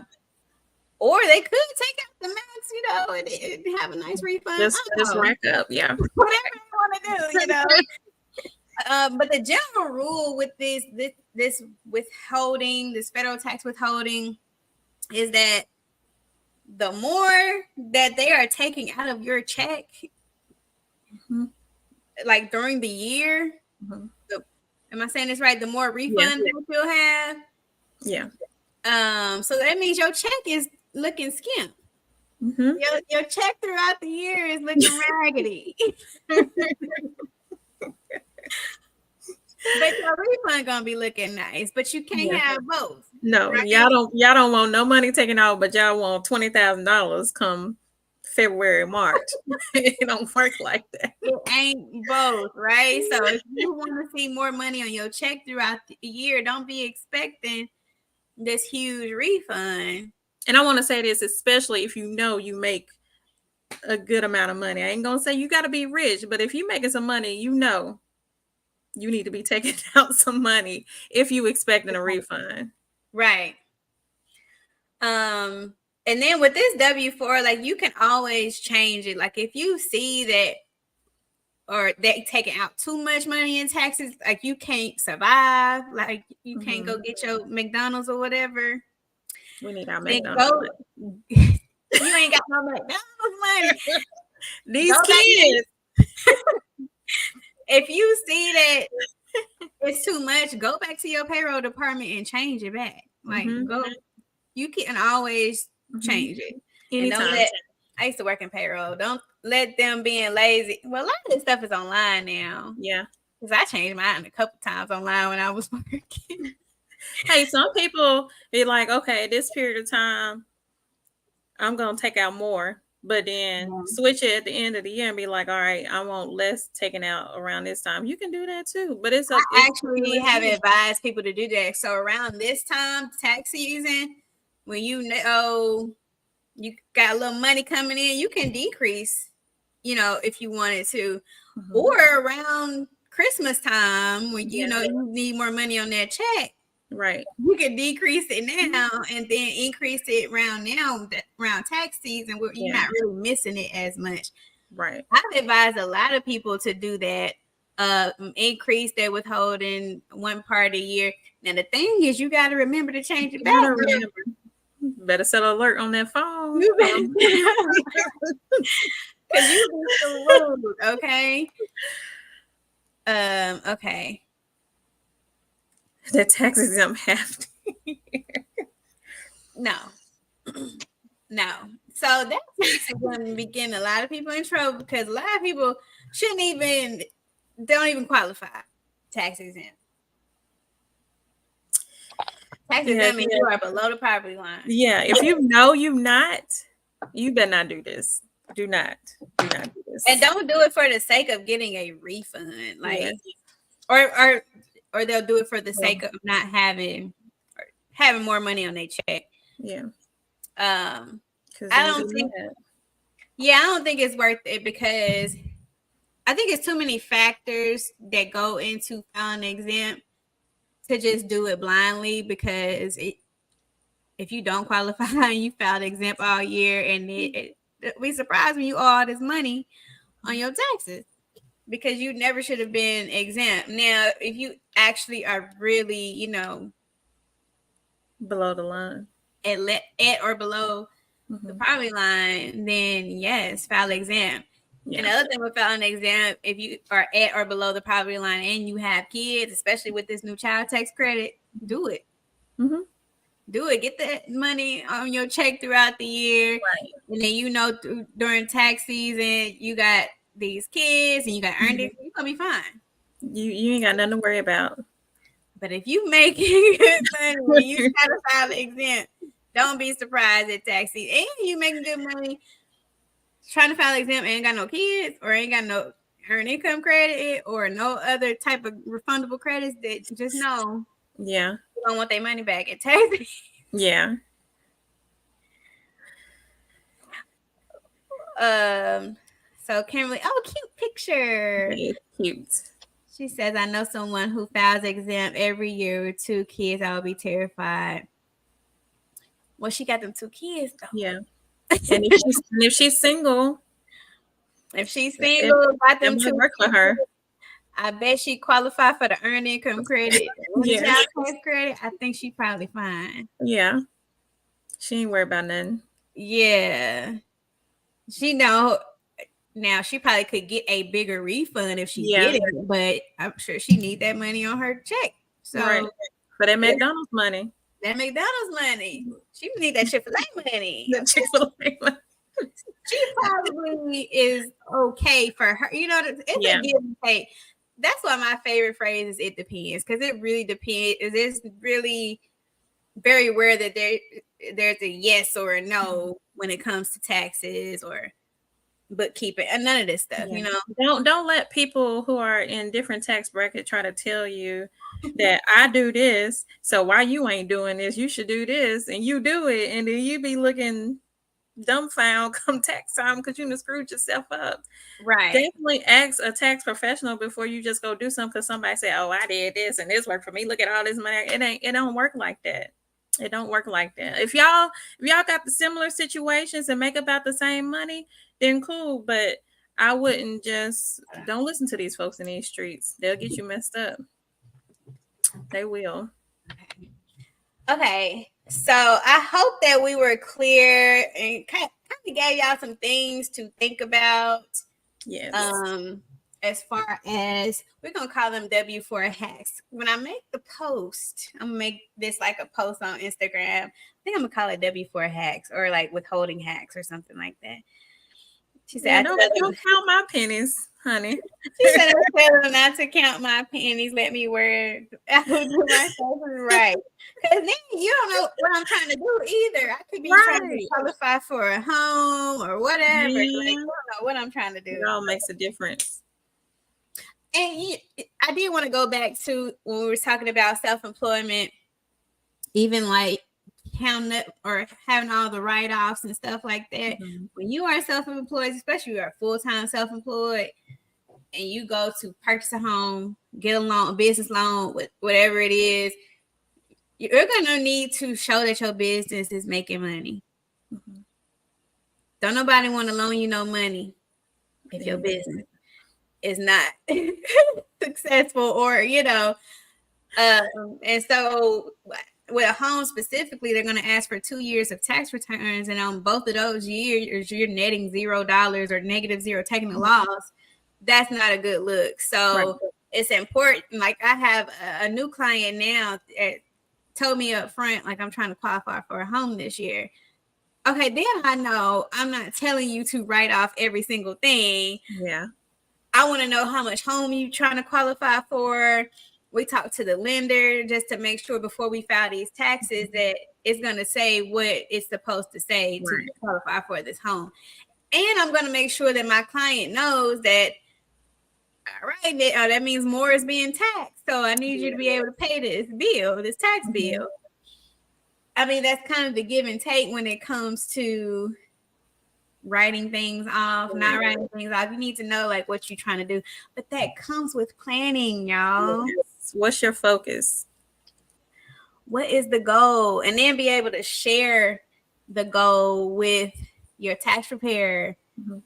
Speaker 1: Or they could take out the max, you know, and have a nice refund.
Speaker 2: Just rack up, yeah.
Speaker 1: Whatever you want to do, you know. But the general rule with this withholding, this federal tax withholding, is that the more that they are taking out of your check, like during the year, am I saying this right? The more refunds that you'll have.
Speaker 2: Yeah.
Speaker 1: So that means your check is looking skimp. Your check throughout the year is looking raggedy. But your refund gonna be looking nice, but you can't have both.
Speaker 2: No, right? y'all don't want no money taken out, but y'all want $20,000 come February, March. It don't work like that.
Speaker 1: It ain't both, right? So if you want to see more money on your check throughout the year, don't be expecting this huge refund.
Speaker 2: And I want to say this, especially if you know you make a good amount of money. I ain't gonna say you got to be rich, but if you making some money, you know you need to be taking out some money if you expecting a refund.
Speaker 1: Right. And then with this W-4, like you can always change it. Like if you see that or they taking out too much money in taxes, like you can't survive, like you can't go get your McDonald's or whatever.
Speaker 2: We need our McDonald's.
Speaker 1: You ain't got no McDonald's money.
Speaker 2: These kids.
Speaker 1: If you see that it's too much, go back to your payroll department and change it back. Like go, you can always change it.
Speaker 2: Anytime.
Speaker 1: And don't let, I used to work in payroll. Don't let them being lazy. Well, a lot of this stuff is online now.
Speaker 2: Yeah.
Speaker 1: Because I changed mine a couple times online when I was working.
Speaker 2: Hey, some people be like, okay, this period of time, I'm going to take out more. But then switch it at the end of the year and be like, all right, I want less taken out around this time. You can do that too. But I
Speaker 1: actually have advised people to do that. So around this time, tax season, when you know you got a little money coming in, you can decrease, you know, if you wanted to. Or around Christmas time when you know you need more money on that check.
Speaker 2: Right.
Speaker 1: You can decrease it now and then increase it around tax season where you're not really missing it as much.
Speaker 2: Right.
Speaker 1: I've advised a lot of people to do that. Increase their withholding one part of the year. Now the thing is, you got to remember to change it back.
Speaker 2: Better set an alert on that phone.
Speaker 1: Because you be so rude, okay? Okay.
Speaker 2: The tax exempt have to.
Speaker 1: No. So that's going to be getting a lot of people in trouble because a lot of people don't even qualify tax exempt. Tax exempt means you are below the poverty line.
Speaker 2: Yeah, if you know you're not, you better not do this. Do not do this.
Speaker 1: And don't do it for the sake of getting a refund, like, or they'll do it for the sake of not having more money on their check.
Speaker 2: Yeah.
Speaker 1: I don't think it's worth it because I think it's too many factors that go into filing exempt to just do it blindly because if you don't qualify and you filed exempt all year and we surprised when you owe all this money on your taxes because you never should have been exempt. Now, if you actually are really, you know,
Speaker 2: below the line
Speaker 1: at or below the poverty line, then yes, file exempt. Yeah. And the other thing with filing exempt, if you are at or below the poverty line and you have kids, especially with this new child tax credit, do it. Do it. Get that money on your check throughout the year. Right. And then, you know, during tax season, you got these kids and you got earned it. You're going to be fine.
Speaker 2: You ain't got nothing to worry about.
Speaker 1: But if you make good money when you try to file exempt, don't be surprised at tax season. And you making good money trying to file exempt and ain't got no kids or ain't got no earned income credit or no other type of refundable credits, that just know.
Speaker 2: Yeah.
Speaker 1: You don't want their money back at tax.
Speaker 2: Yeah.
Speaker 1: So Kimberly, cute picture.
Speaker 2: It's cute.
Speaker 1: She says, I know someone who files exam every year with 2 kids. I would be terrified. Well, she got them 2 kids though.
Speaker 2: Yeah. And if she's single,
Speaker 1: If she's
Speaker 2: it,
Speaker 1: single, got
Speaker 2: it
Speaker 1: them
Speaker 2: might
Speaker 1: two
Speaker 2: work for
Speaker 1: kids,
Speaker 2: her.
Speaker 1: I bet she qualify for the earned income credit or the
Speaker 2: Yeah.
Speaker 1: child tax credit. I think she probably fine.
Speaker 2: Yeah. She ain't worried about nothing.
Speaker 1: Yeah. She know now she probably could get a bigger refund if she
Speaker 2: Yeah.
Speaker 1: did it, but I'm sure she need that money on her check. So
Speaker 2: Right. For that McDonald's money.
Speaker 1: that McDonald's money. She need that Chick-fil-A money.
Speaker 2: That Chick-fil-A money.
Speaker 1: She probably is okay for her. You know, it's
Speaker 2: Yeah.
Speaker 1: a give and take. That's why my favorite phrase is "it depends," because it really depends. It's really very rare that there's a yes or a no when it comes to taxes or bookkeeping and none of this stuff.
Speaker 2: Yeah.
Speaker 1: You know,
Speaker 2: Don't let people who are in different tax brackets try to tell you that I do this, so why you ain't doing this? You should do this, and you do it, and then you be looking dumbfounded come tax time because you done screwed yourself up.
Speaker 1: right?
Speaker 2: Definitely ask a tax professional before you just go do something because somebody said, "Oh, I did this and this worked for me. Look at all this money." It don't work like that. It don't work like that. If y'all got the similar situations and make about the same money, then cool. But I wouldn't don't listen to these folks in these streets. They'll get you messed up. They will.
Speaker 1: Okay, so I hope that we were clear and kind of gave y'all some things to think about.
Speaker 2: Yes.
Speaker 1: As far as we're gonna call them W4 hacks. When I make the post, I'm gonna make this like a post on Instagram. I think I'm gonna call it W4 hacks or like withholding hacks or something like that. She said,
Speaker 2: don't count my pennies, honey.
Speaker 1: She said, I tell them not to count my pennies. Let me wear it. I would do myself right. Because then you don't know what I'm trying to do either. I could be trying to qualify for a home or whatever. Like, I don't know what I'm trying to do.
Speaker 2: It all makes a difference.
Speaker 1: And I did want to go back to when we were talking about self-employment, even like counting up or having all the write-offs and stuff like that.
Speaker 2: Mm-hmm.
Speaker 1: When you are self-employed, especially you are full-time self-employed, and you go to purchase a home, get a loan, a business loan, whatever it is, you're gonna need to show that your business is making money. Mm-hmm. Don't nobody want to loan you no money if your business is not successful or and so with a home specifically, they're going to ask for 2 years of tax returns, and on both of those years you're netting $0 or negative zero, taking a loss. That's not a good look. So it's important. Like I have a new client now that told me up front, like I'm trying to qualify for a home this year. Okay, then I know I'm not telling you to write off every single thing.
Speaker 2: Yeah.
Speaker 1: I want to know how much home you're trying to qualify for. We talk to the lender just to make sure before we file these taxes that it's going to say what it's supposed to say to qualify for this home. And I'm going to make sure that my client knows that, all right, that means more is being taxed. So I need you to be able to pay this bill, this tax bill. I mean, that's kind of the give and take when it comes to writing things off, not writing things off. You need to know like what you're trying to do. But that comes with planning, y'all.
Speaker 2: Yes. What's your focus?
Speaker 1: What is the goal? And then be able to share the goal with your tax preparer. Mm-hmm.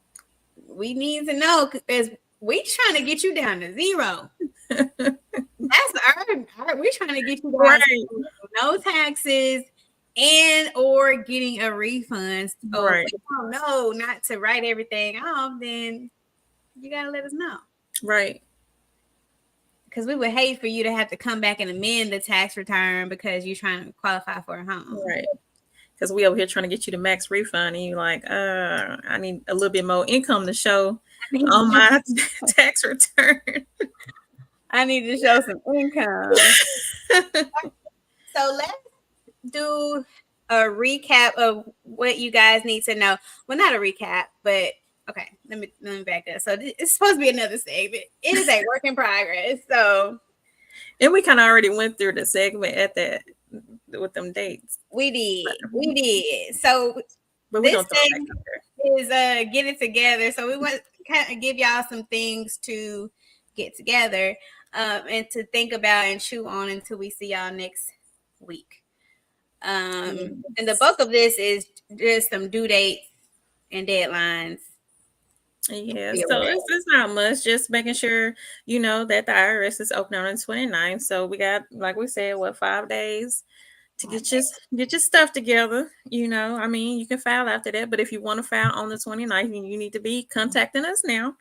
Speaker 1: We need to know because we trying to get you down to zero. That's we're trying to get you down to no taxes and or getting a refund. So if you don't know not to write everything off, then you gotta let us know.
Speaker 2: Right.
Speaker 1: Because we would hate for you to have to come back and amend the tax return because you're trying to qualify for a home.
Speaker 2: Right. Because we over here trying to get you the max refund, and you're like, I need a little bit more income to show on my tax return.
Speaker 1: I need to show some income. So let's do a recap of what you guys need to know. Well, not a recap, but okay, let me back up. So it's supposed to be another segment. It is a work in progress. So,
Speaker 2: and we kind of already went through the segment at that with them dates.
Speaker 1: We did. So,
Speaker 2: but we
Speaker 1: this thing is get it together. So we want to kind of give y'all some things to get together. and to think about and chew on until we see y'all next week. And the bulk of this is just some due dates and deadlines.
Speaker 2: Yeah, so it's not much, just making sure you know that the IRS is open on the 29th. So we got, like we said, 5 days to get your stuff together. I mean, you can file after that, but if you want to file on the 29th, you need to be contacting us now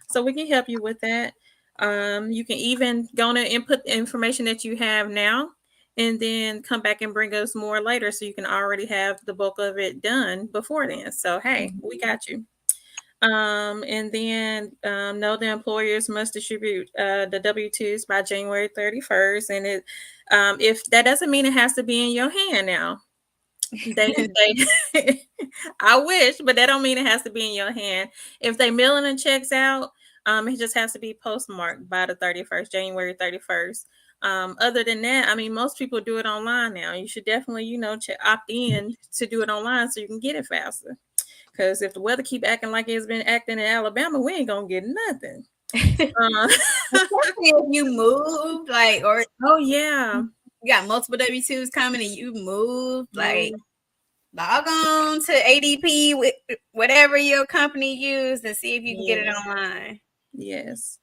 Speaker 2: so we can help you with that. You can even go on and input the information that you have now and then come back and bring us more later so you can already have the bulk of it done before then. So hey, we got you. And then know the employers must distribute the W-2s by January 31st. And if that doesn't mean it has to be in your hand now. They I wish, but that don't mean it has to be in your hand. If they mailing the checks out, it just has to be postmarked by the 31st, January 31st. Other than that, I mean, most people do it online now. You should definitely, opt in to do it online so you can get it faster. Because if the weather keep acting like it's been acting in Alabama, we ain't gonna get nothing.
Speaker 1: Especially if you move,
Speaker 2: oh yeah,
Speaker 1: you got multiple W-2s coming and you moved, log on to ADP with whatever your company used and see if you can get it online.
Speaker 2: Yes.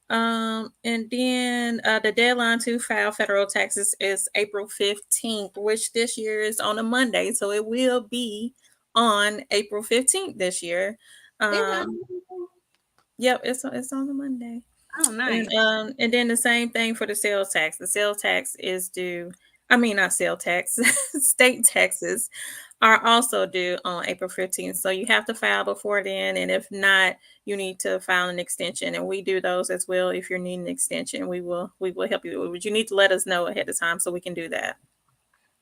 Speaker 2: And then the deadline to file federal taxes is April 15th, which this year is on a Monday. So it will be on April 15th this year. Yep, it's on a Monday.
Speaker 1: Oh, nice.
Speaker 2: And then the same thing for the sales tax. The sales tax is due. I mean, not sales tax. State taxes are also due on April 15th. So you have to file before then. And if not, you need to file an extension. And we do those as well. If you're needing an extension, we will help you. But you need to let us know ahead of time so we can do that.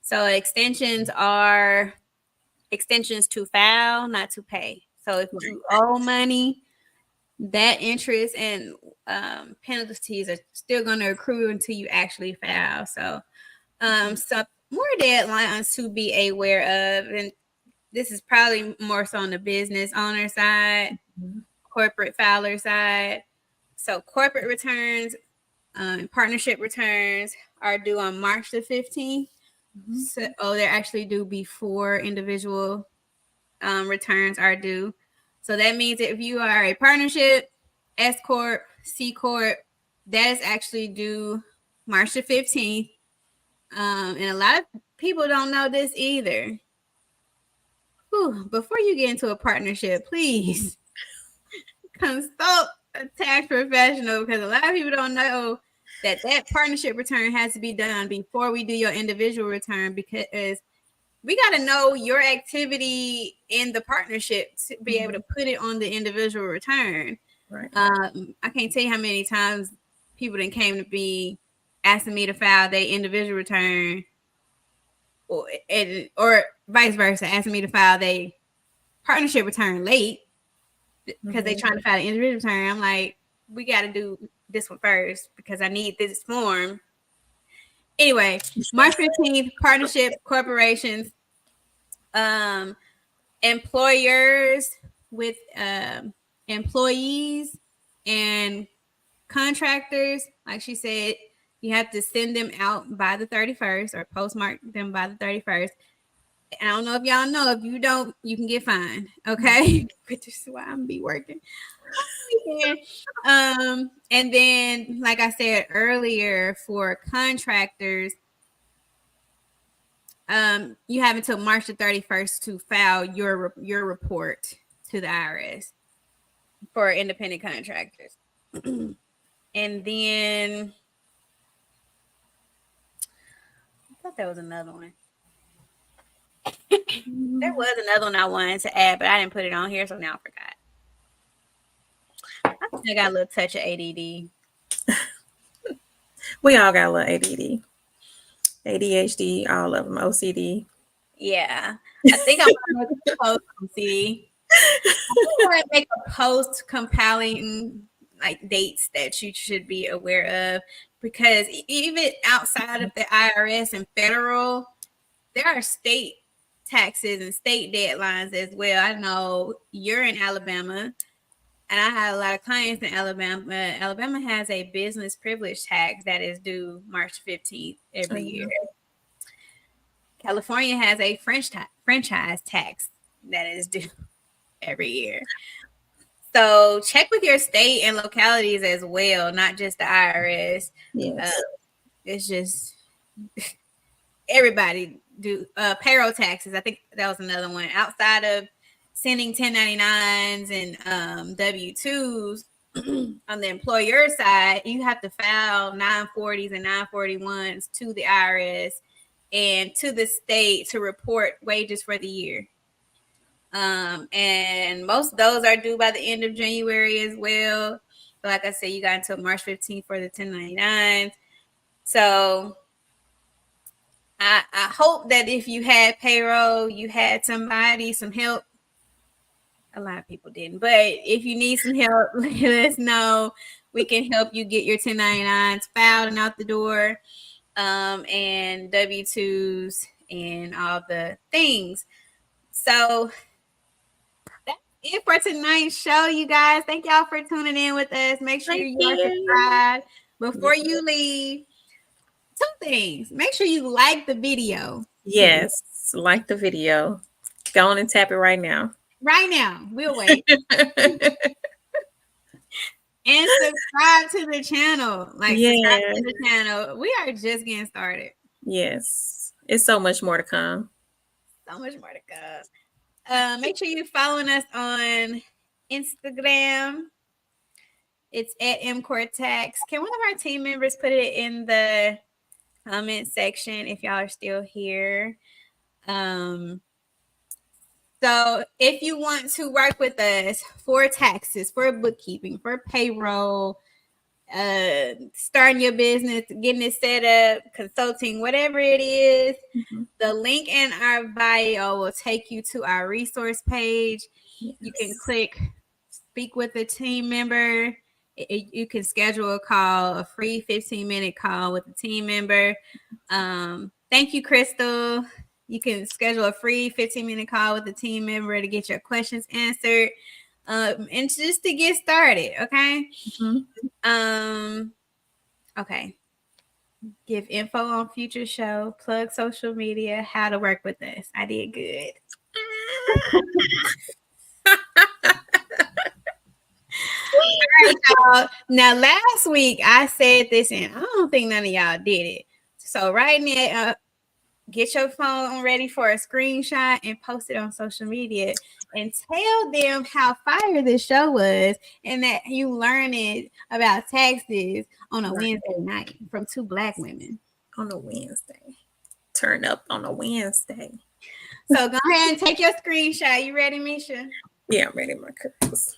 Speaker 1: So extensions are extensions to file, not to pay. So if you owe money, that interest and penalties are still going to accrue until you actually file. So some more deadlines to be aware of, and this is probably more so on the business owner side, corporate filer side. So corporate returns, partnership returns are due on March the 15th. So, they're actually due before individual returns are due. So that means that if you are a partnership, S Corp, C Corp, that is actually due March the 15th. And a lot of people don't know this either. Before you get into a partnership, please consult a tax professional, because a lot of people don't know that partnership return has to be done before we do your individual return, because we got to know your activity in the partnership to be able to put it on the individual return.
Speaker 2: Right.
Speaker 1: I can't tell you how many times people then came to be asking me to file their individual return, or vice versa, asking me to file their partnership return late because they trying to file an individual return. I'm like, we got to do this one first because I need this form. Anyway, March 15th, partnership, corporations, employers with employees and contractors, like she said, you have to send them out by the 31st or postmark them by the 31st. I don't know if y'all know, if you don't, you can get fined. Okay. Which is why I'm be working. And then, like I said earlier, for contractors, you have until March the 31st to file your report to the IRS for independent contractors. And then I thought there was another one. There was another one I wanted to add, but I didn't put it on here, so now I forgot. I think I got a little touch of ADD.
Speaker 2: We all got a little ADD. ADHD, all of them, OCD.
Speaker 1: Yeah. I think I want to make a post OCD. I want to make a post compiling dates that you should be aware of, because even outside of the IRS and federal, there are state taxes and state deadlines as well. I know you're in Alabama. and I have a lot of clients in Alabama. Alabama has a business privilege tax that is due March 15th every year. California has a franchise tax that is due every year. So check with your state and localities as well, not just the IRS.
Speaker 2: Yes.
Speaker 1: It's just everybody do payroll taxes. I think that was another one. Outside of sending 1099s and W-2s on the employer side, you have to file 940s and 941s to the IRS and to the state to report wages for the year. And most of those are due by the end of January as well. But like I said, you got until March 15th for the 1099s. So I hope that if you had payroll, you had somebody, some help. A lot of people didn't. But if you need some help, let us know. We can help you get your 1099s filed and out the door, and W-2s and all the things. So that's it for tonight's show, you guys. Thank y'all for tuning in with us. Make sure you are subscribed before you leave. Two things. Make sure you like the video.
Speaker 2: Yes, like the video. Go on and tap it right now.
Speaker 1: Right now. We'll wait. And subscribe to the channel. Subscribe to the channel. We are just getting started.
Speaker 2: Yes. It's so much more to come.
Speaker 1: So much more to come. Make sure you're following us on Instagram. It's at mcortax. Can one of our team members put it in the comment section if y'all are still here? So if you want to work with us for taxes, for bookkeeping, for payroll, starting your business, getting it set up, consulting, whatever it is, the link in our bio will take you to our resource page. Yes. You can click speak with a team member. You can schedule a call, a free 15-minute call with a team member. Thank you, Crystal. You can schedule a free 15-minute call with a team member to get your questions answered, and just to get started, okay? Okay. Give info on future show, plug social media, how to work with us. I did good. All right, y'all. Now, last week I said this, and I don't think none of y'all did it. So right now, get your phone ready for a screenshot and post it on social media and tell them how fire this show was and that you learned about taxes on a Wednesday night from two Black women.
Speaker 2: On a Wednesday. Turn up on a Wednesday.
Speaker 1: So go ahead and take your screenshot. You ready, Misha?
Speaker 2: Yeah, I'm ready, my curls.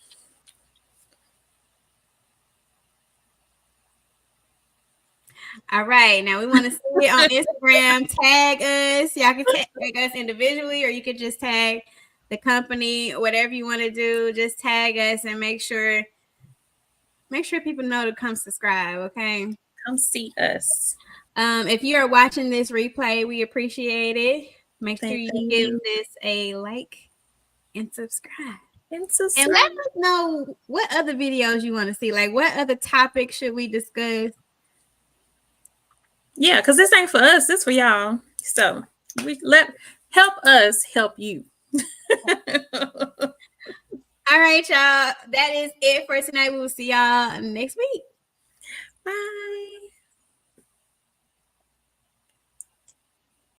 Speaker 1: All right. Now we want to see it on Instagram. Tag us. Y'all can tag us individually, or you could just tag the company, whatever you want to do. Just tag us and make sure people know to come subscribe. Okay.
Speaker 2: Come see us.
Speaker 1: If you are watching this replay, we appreciate it. Make sure you give this a like and subscribe. And let us know what other videos you want to see. Like, what other topics should we discuss?
Speaker 2: Yeah, because this ain't for us. This for y'all. So help us help you.
Speaker 1: All right, y'all. That is it for tonight. We will see y'all next week.
Speaker 2: Bye.